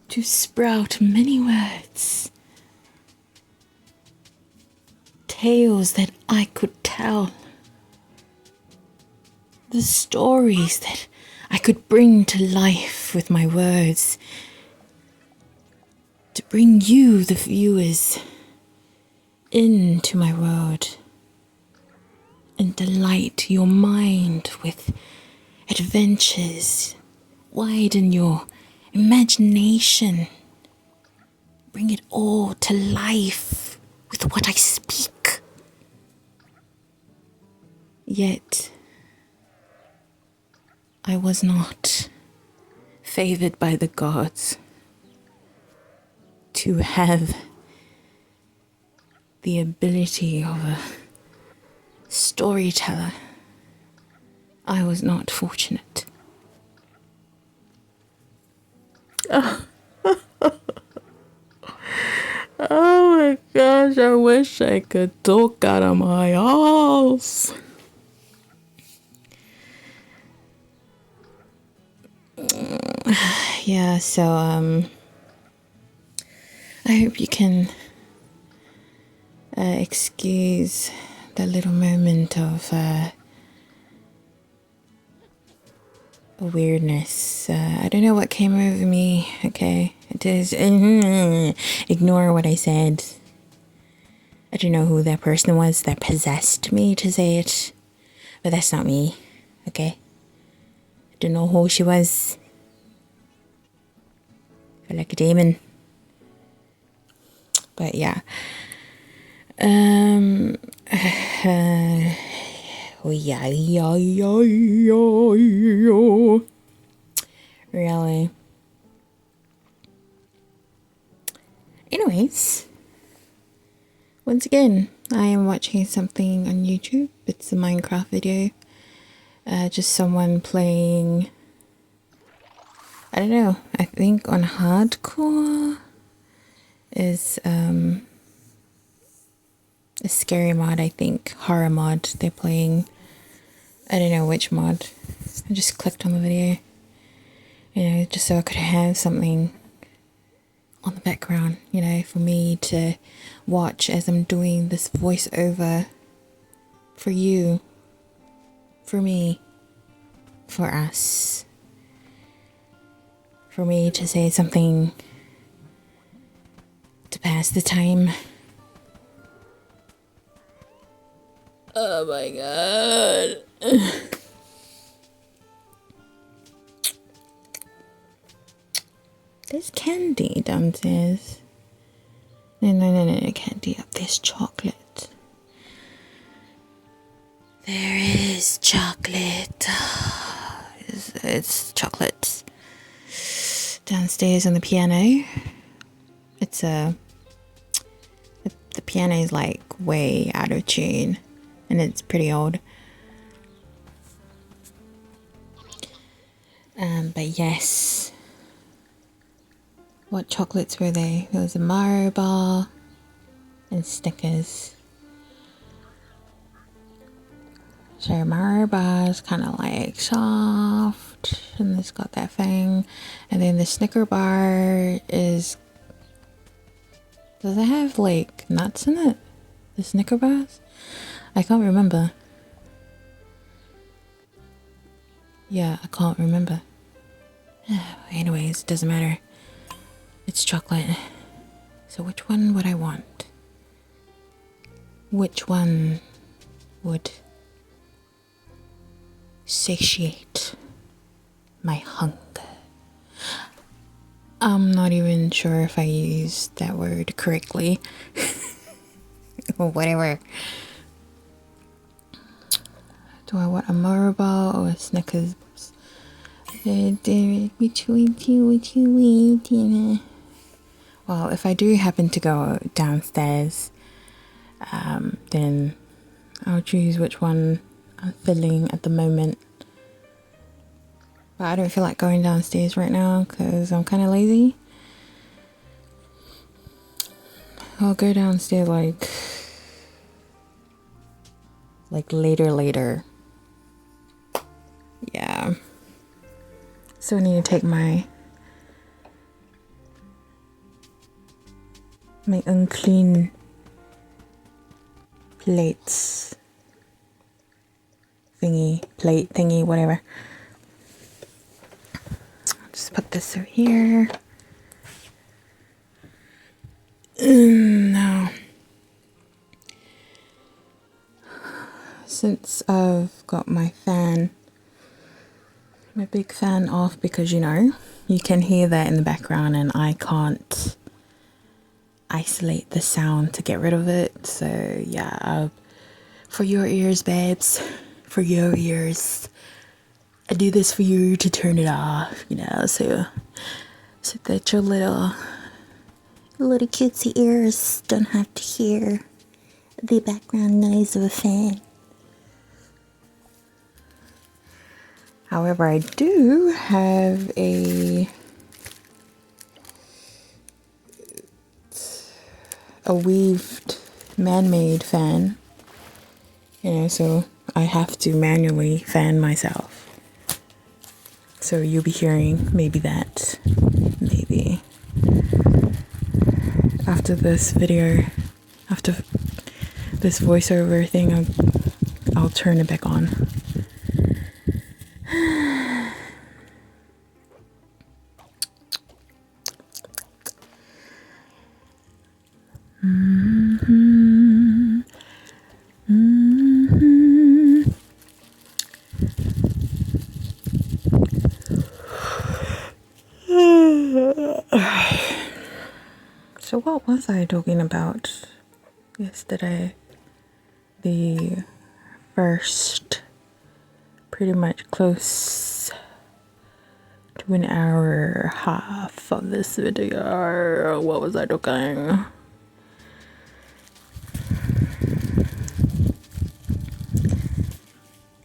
to sprout many words, tales that I could tell, the stories that I could bring to life with my words, to bring you, the viewers, into my world and delight your mind with adventures, widen your imagination, bring it all to life with what I speak. Yet, I was not favored by the gods to have the ability of a storyteller. I was not fortunate. Oh my gosh, I wish I could talk out of my ass. Yeah, so I hope you can excuse that little moment of weirdness. I don't know what came over me, okay? It is ignore what I said. I don't know who that person was that possessed me to say it, but that's not me, okay? I don't know who she was. I feel like a demon. But yeah. Oh yeah. Really. Anyways, once again, I am watching something on YouTube. It's a Minecraft video. Just someone playing, I don't know, I think on hardcore is a scary mod, I think. Horror mod they're playing. I don't know which mod. I just clicked on the video, you know, just so I could have something on the background, you know, for me to watch as I'm doing this voiceover for you, for me, for us, for me to say something to pass the time. Oh my god. There's candy downstairs. No, candy up. There's chocolate. There is chocolate. It's chocolate downstairs on the piano. It's the piano is like way out of tune, and it's pretty old. But yes. What chocolates were they? There was a Mario bar and Snickers. So Mario bar is kind of like soft, and it's got that thing. And then the Snicker bar is, does it have like nuts in it? The Snicker bars? I can't remember. Yeah, I can't remember. Anyways, it doesn't matter. It's chocolate. So which one would I want? Which one would satiate my hunger? I'm not even sure if I used that word correctly. Or whatever. Do I want a Marble or a Snickers? Well, if I do happen to go downstairs, then I'll choose which one I'm feeling at the moment. But I don't feel like going downstairs right now because I'm kind of lazy. I'll go downstairs like later. Yeah. So I need to take my unclean plates plate thingy, whatever. I'll just put this over here. Now, since I've got my big fan off, because you know you can hear that in the background and I can't isolate the sound to get rid of it. So yeah, for your ears, babes, for your ears, I do this for you to turn it off, you know, so that your little cutesy ears don't have to hear the background noise of a fan. However, I do have a weaved man-made fan, so I have to manually fan myself. So you'll be hearing maybe after this video, after this voiceover thing, I'll turn it back on. So what was I talking about yesterday? The first pretty much close to an hour and a half of this video. What was I talking?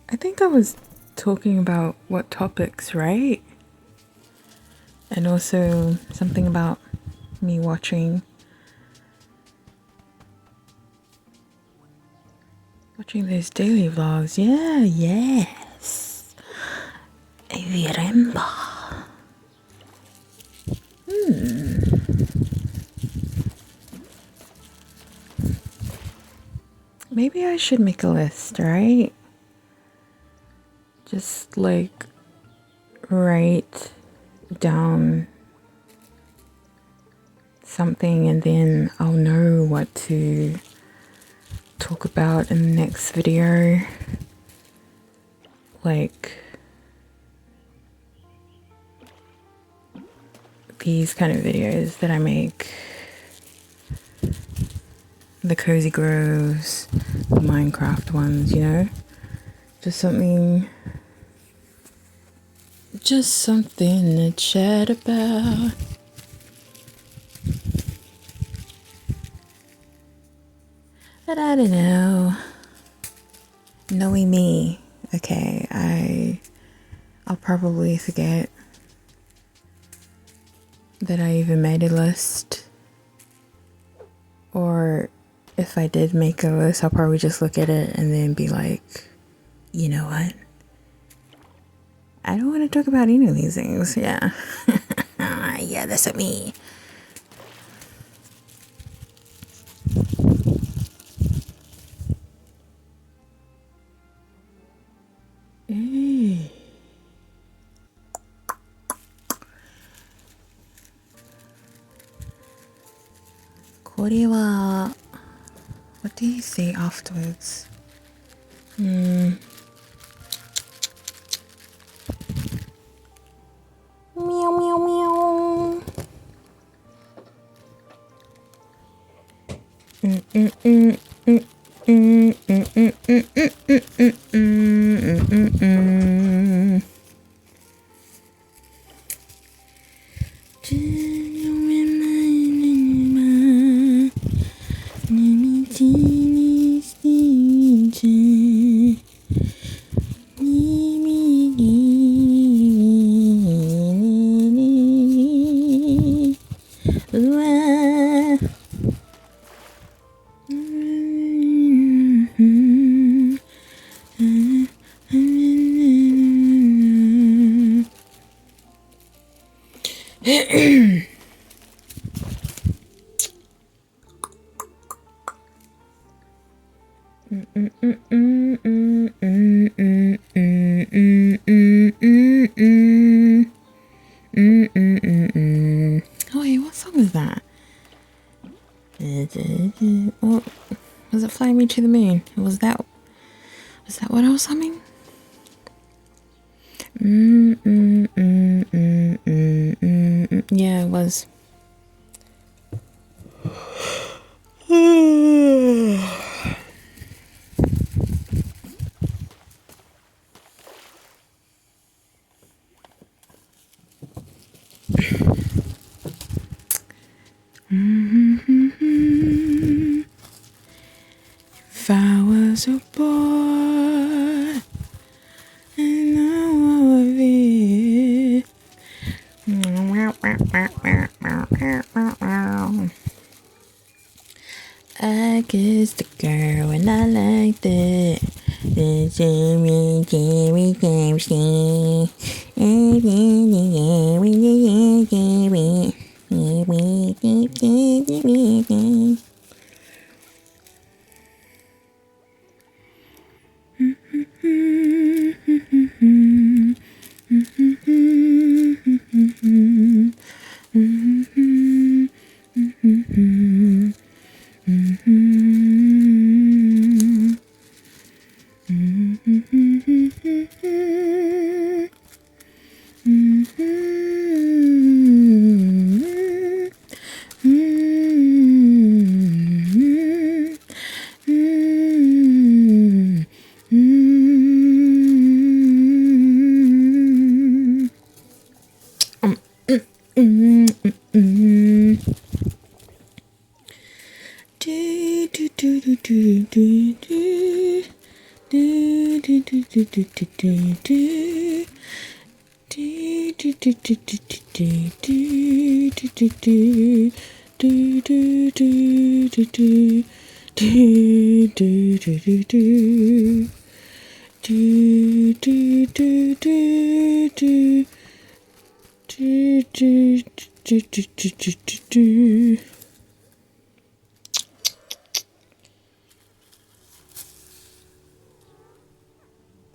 I think I was talking about what topics, right? And also something about me watching those daily vlogs. Yes. I remember. Maybe I should make a list, right? Just like write down something and then I'll know what to talk about in the next video. Like these kind of videos that I make, the cozy grows, the Minecraft ones, just something to chat about. But I don't know. Knowing me, okay, I'll probably forget that I even made a list. Or if I did make a list, I'll probably just look at it and then be like, you know what? I don't want to talk about any of these things. Yeah. Yeah, that's what me. What do you say afterwards? Meow meow meow. Oh, wait, what song is that? Oh, was it Fly Me to the Moon? Was that what I was humming? Yeah, it was. I kissed the girl and I liked it. The Jerry James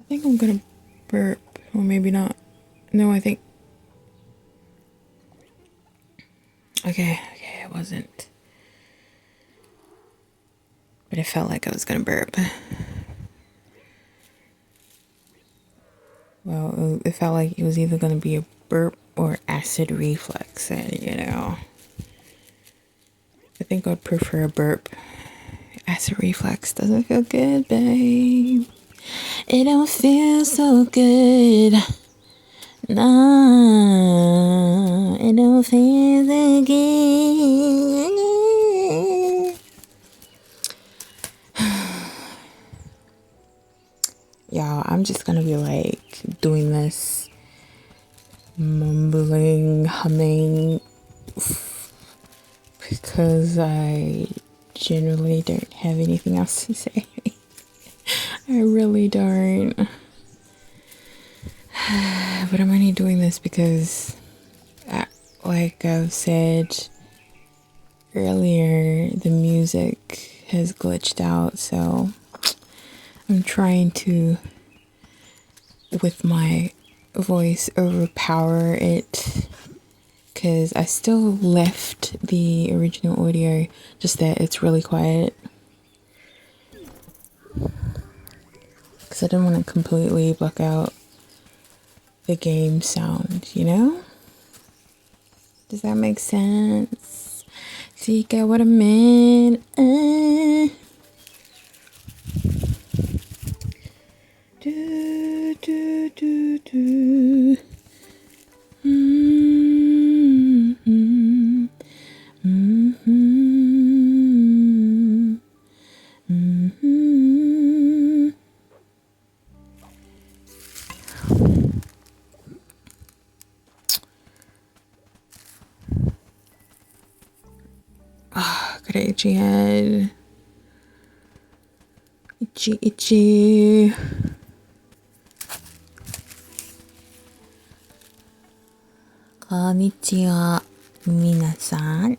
I think I'm gonna burp, or maybe not. No, I think. Okay, it wasn't. But it felt like I was gonna burp. Well, it felt like it was either gonna be a burp or acid reflux, and I think I'd prefer a burp. Acid reflux doesn't feel good, babe. It don't feel so good. No, it don't feel so good. Y'all, I'm just gonna be like doing this, mumbling, humming, because I generally don't have anything else to say. I really don't. But I'm only doing this because, like I've said earlier, the music has glitched out, so I'm trying to, with my voice, overpower it, because I still left the original audio, just that it's really quiet. Because I didn't want to completely block out the game sound, Does that make sense? So you get what I mean? Do, do, do, do. Mm-hmm. Mm-hmm. Mm-hmm. Got an itchy head. Itchy. Konnichiwa, 皆さん。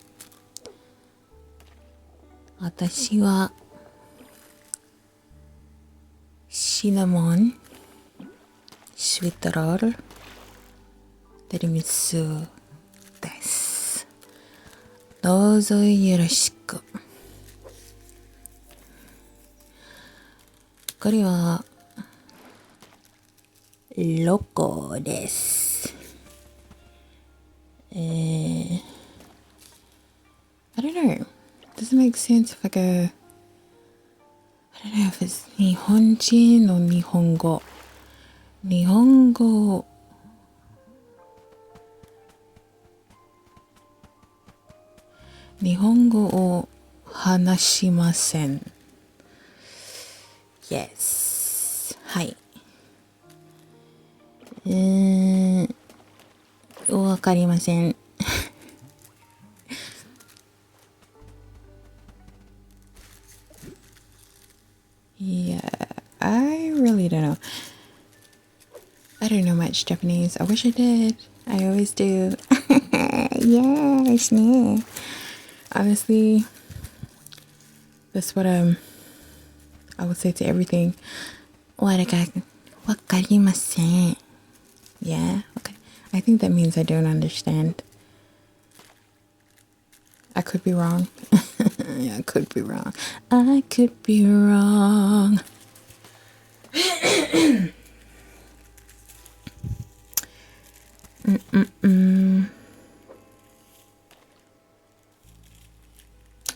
私はシナモン、スイートロール、ティラミスです。どうぞよろしく。これはロコです。I don't know. Does it make sense if I go? I don't know if it's 日本人の日本語。日本語を話しません。Yes. はい。わかりません。really don't know. I don't know much Japanese. I wish I did. I always do. Yes, yeah. Honestly, that's what I would say to everything. Wakarimasen. Yeah, okay. I think that means I don't understand. I could be wrong. Yeah, I could be wrong. I could be wrong.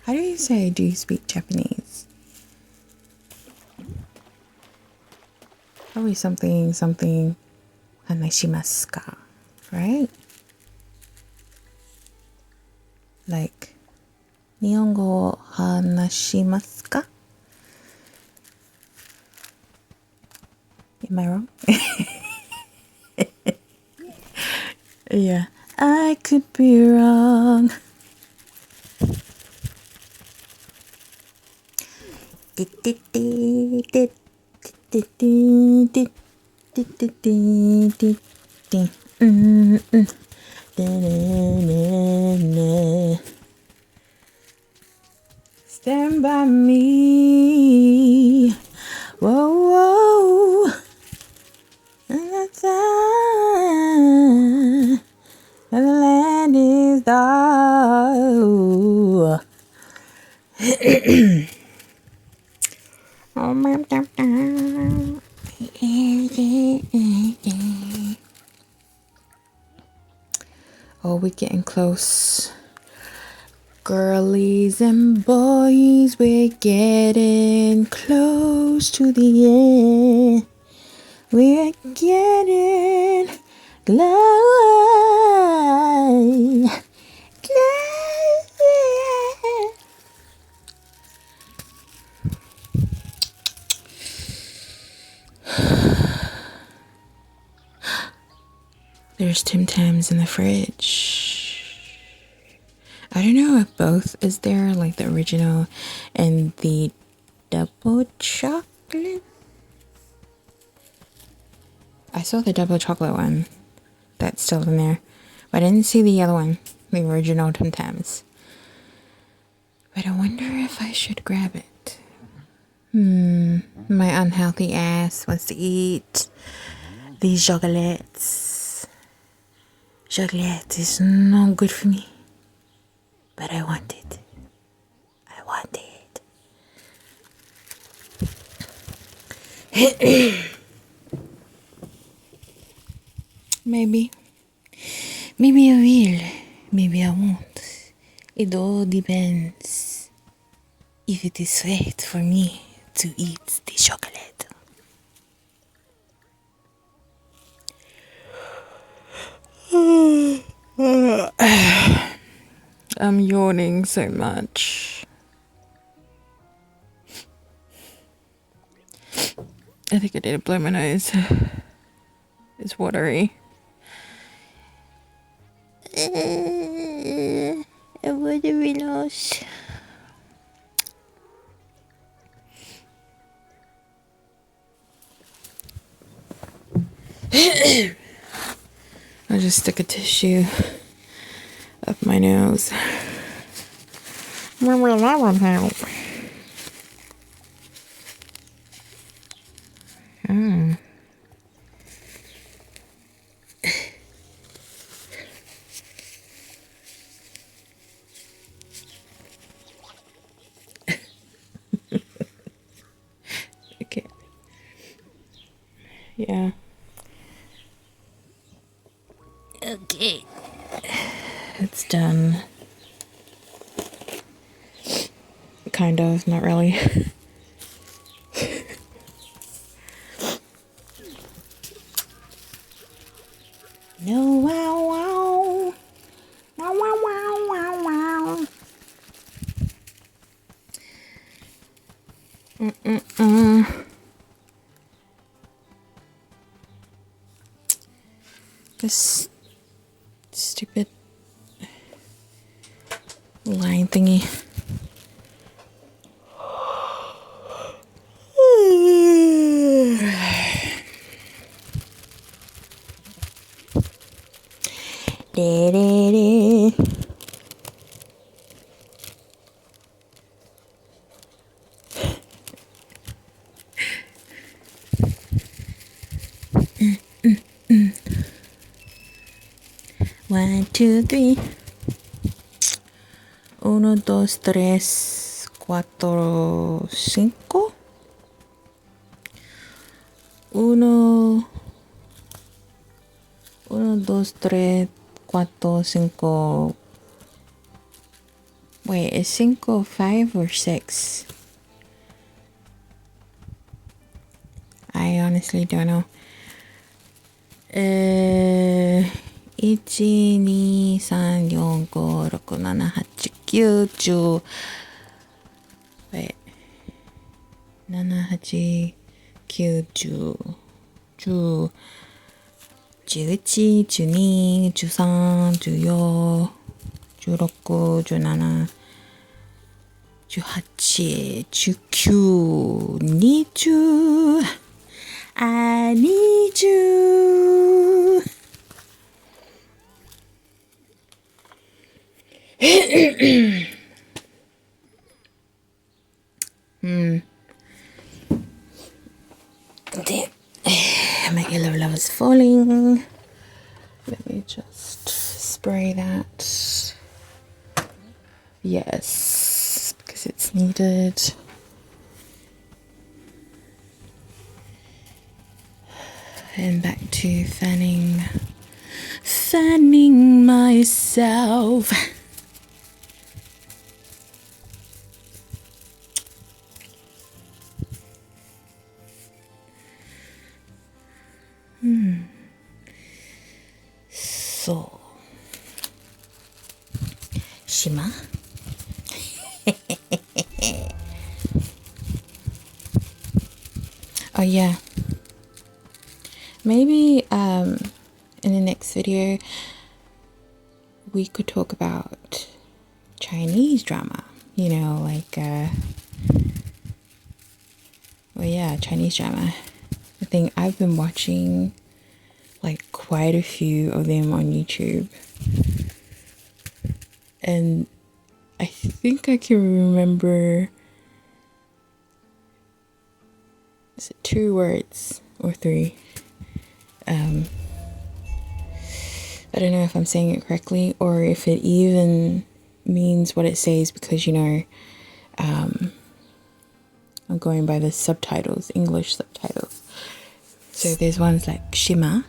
How do you say, do you speak Japanese? Probably something hanashimasu ka, right? Like, Nihongo hanashimasu ka? Am I wrong? Yeah, I could be wrong. Stand by me. Whoa, whoa. And the time. And the land is dark. Oh, we're getting close. Girlies and boys, we're getting close to the end. We're getting close. There's Tim Tams in the fridge. I don't know if both is there, like the original and the double chocolate. I saw the double chocolate one that's still in there, but I didn't see the other one, the original Tim Tams. But I wonder if I should grab it. My unhealthy ass wants to eat these chocolates. Chocolate is not good for me, but I want it. I want it. Maybe I will, maybe I won't. It all depends if it is right for me to eat the chocolate. I'm yawning so much. I think I need to blow my nose. It's watery. A watery nose. I'll just stick a tissue up my nose. Maybe that would help. Okay. Yeah. Okay. It's done. Kind of, not really. No, wow, wow. Wow, wow, wow, wow, wow. This stupid line thingy. De. 1, 2, 3. 1, 2, 3, 4, 5. 1, 2, 3, 4, 5. Wait, is 5 5 or 6? I honestly don't know. 1, 2, 3, 4, 5, 6, 7, 8, 9, 10. Wait. 7, 8, 9, 10, 10, 11, 12, 13, 14, 16, 17, 18, 19, 20. 20. My yellow love is falling. Let me just spray that. Yes, because it's needed. And back to fanning myself. So, Shima. Oh yeah. Maybe in the next video we could talk about Chinese drama. You know, like well, yeah, Chinese drama. I think I've been watching like quite a few of them on YouTube, and I think I can remember, is it 2 words or 3? I don't know if I'm saying it correctly or if it even means what it says, because, you know, I'm going by the subtitles, English subtitles. So there's ones like Shima,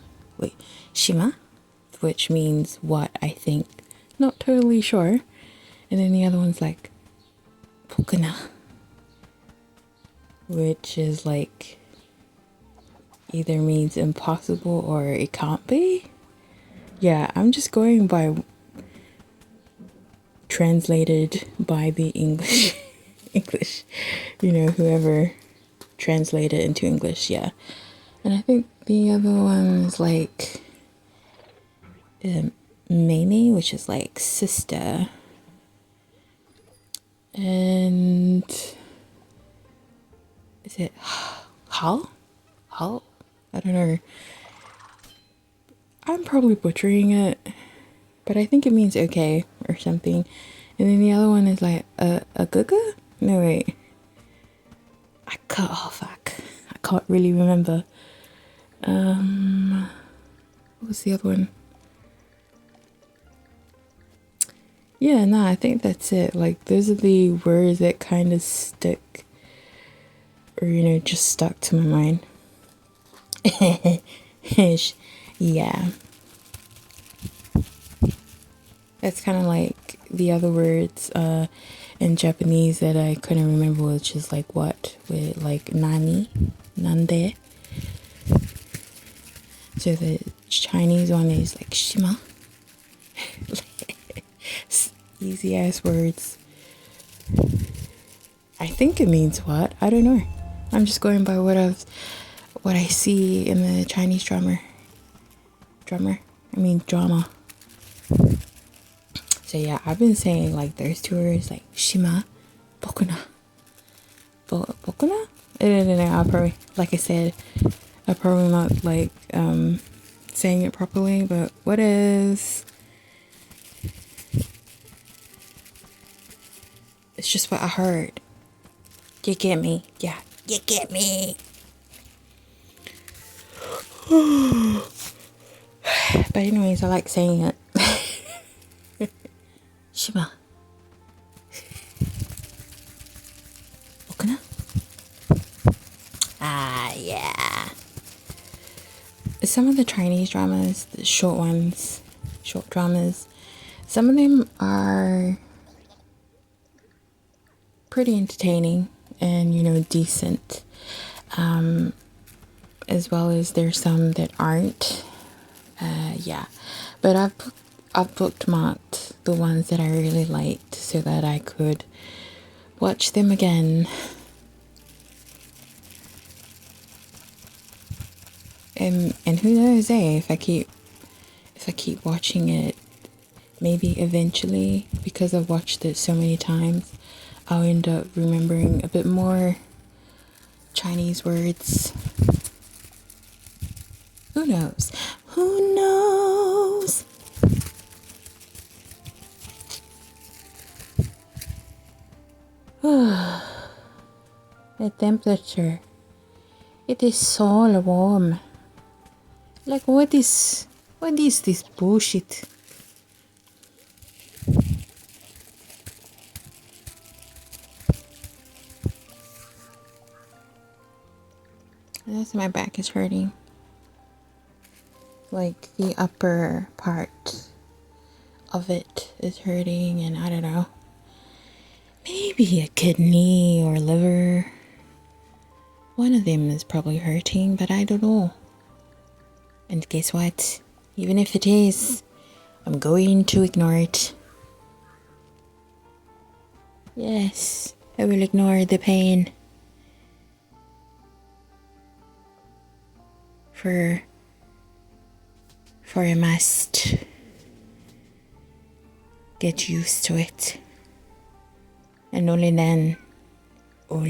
which means what, I think. Not totally sure. And then the other one's like Pokuna, which is like either means impossible or it can't be. Yeah, I'm just going by translated by the English, you know, whoever translated into English, yeah. And I think the other one is like Mimi, which is like sister. And is it Hal? I don't know. I'm probably butchering it, but I think it means okay or something. And then the other one is like a guga? No, wait. Fuck. I can't really remember. What was the other one? Yeah, no, I think that's it. Like, those are the words that kind of stick, or, you know, just stuck to my mind. Yeah. That's kind of like the other words in Japanese that I couldn't remember, which is like what? With like nani, nande. So the Chinese one is like shima. Easy ass words. I think it means what? I don't know. I'm just going by what I see in the Chinese drama. So yeah, I've been saying like there's 2 words like shima, bokuna. Bokuna? No, I'll probably, like I said, I'm probably not like saying it properly, but what is just what I heard. You get me? Yeah, you get me. But anyways, I like saying it. Shima. Okana? Ah, yeah. Some of the Chinese dramas, the short ones, short dramas, some of them are pretty entertaining and, you know, decent. As well as there's some that aren't. Yeah. But I've bookmarked the ones that I really liked so that I could watch them again. And who knows, if I keep watching it, maybe eventually, because I've watched it so many times, I'll end up remembering a bit more Chinese words. Who knows? Who knows? The temperature. It is so warm. Like, what is this bullshit? That's my back is hurting. Like, the upper part of it is hurting, and I don't know. Maybe a kidney or liver. One of them is probably hurting, but I don't know. And guess what? Even if it is, I'm going to ignore it. Yes, I will ignore the pain. For I must get used to it. And only then will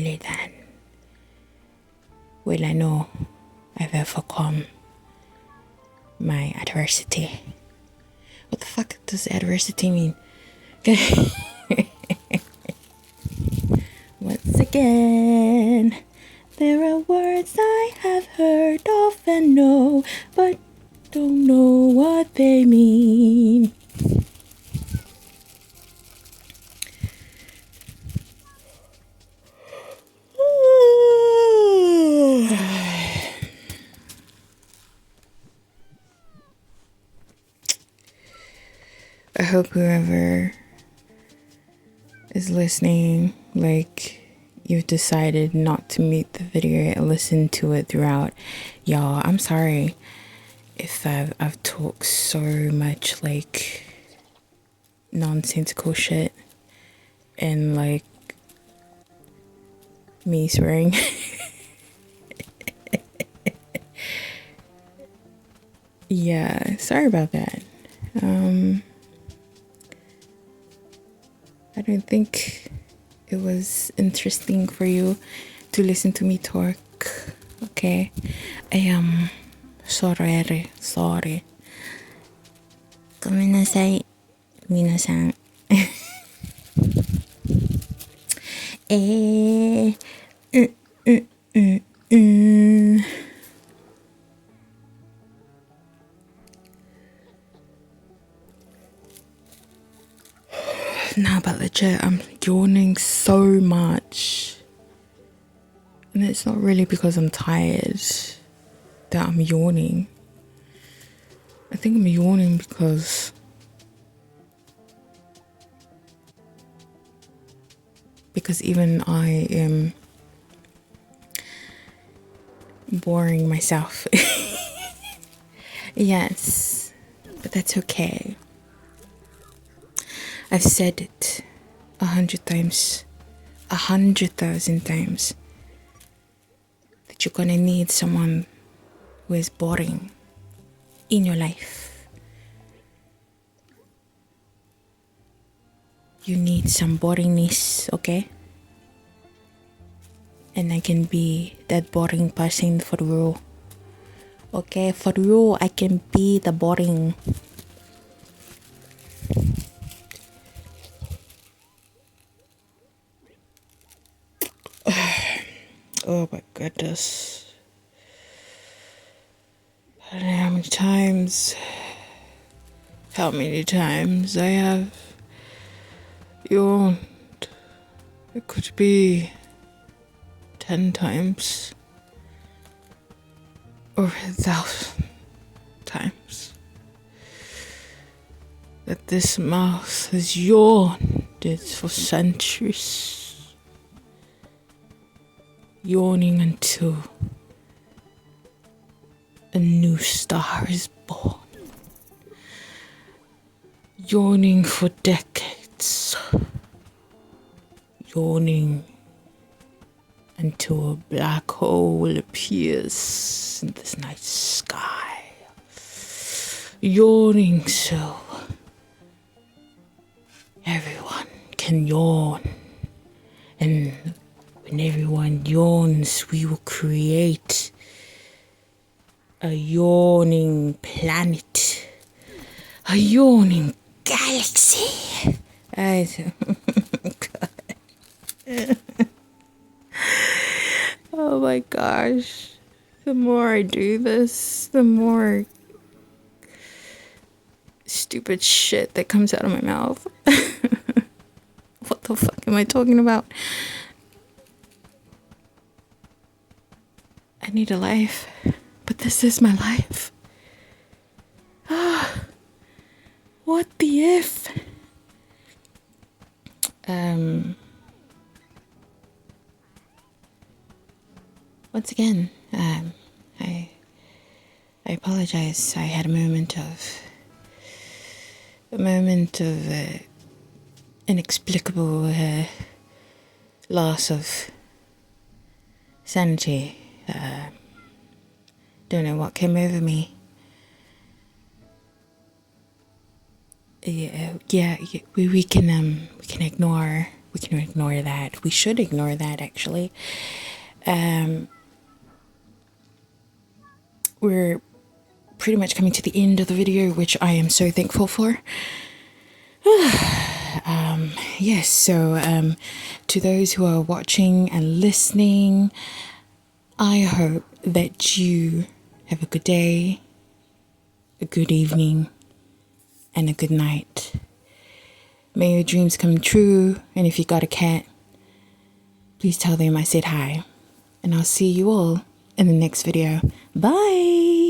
I know I've overcome my adversity. What the fuck does adversity mean? Once again, there are words I have heard of and know, but don't know what they mean. I hope whoever is listening, like, you've decided not to mute the video and listen to it throughout. Y'all, I'm sorry if I've talked so much, like, nonsensical shit and, like, me swearing. Yeah, sorry about that. I don't think it was interesting for you to listen to me talk. Okay, I am sorry. ごめんなさい、皆さん。Nah, but legit, I'm yawning so much. And it's not really because I'm tired that I'm yawning. I think I'm yawning because even I am boring myself. Yes, but that's okay. I've said it 100 times, 100,000 times, that you're gonna need someone who is boring in your life. You need some boringness, okay? And I can be that boring person for you. Okay, for you, I can be the boring. Oh my goodness. I don't know how many times I have yawned. It could be 10 times or 1,000 times that this mouth has yawned for centuries, yawning until a new star is born, yawning for decades, yawning until a black hole appears in this night sky, yawning so everyone can yawn. And when everyone yawns, we will create a yawning planet, a yawning galaxy. Oh my gosh. The more I do this, the more stupid shit that comes out of my mouth. What the fuck am I talking about? I need a life, but this is my life. What the if? Once again, I apologize. I had a moment of inexplicable loss of sanity. Don't know what came over me. Yeah. We can ignore that. We should ignore that, actually. We're pretty much coming to the end of the video, which I am so thankful for. Yes, so to those who are watching and listening, I hope that you have a good day, a good evening, and a good night. May your dreams come true, and if you got a cat, please tell them I said hi. And I'll see you all in the next video. Bye!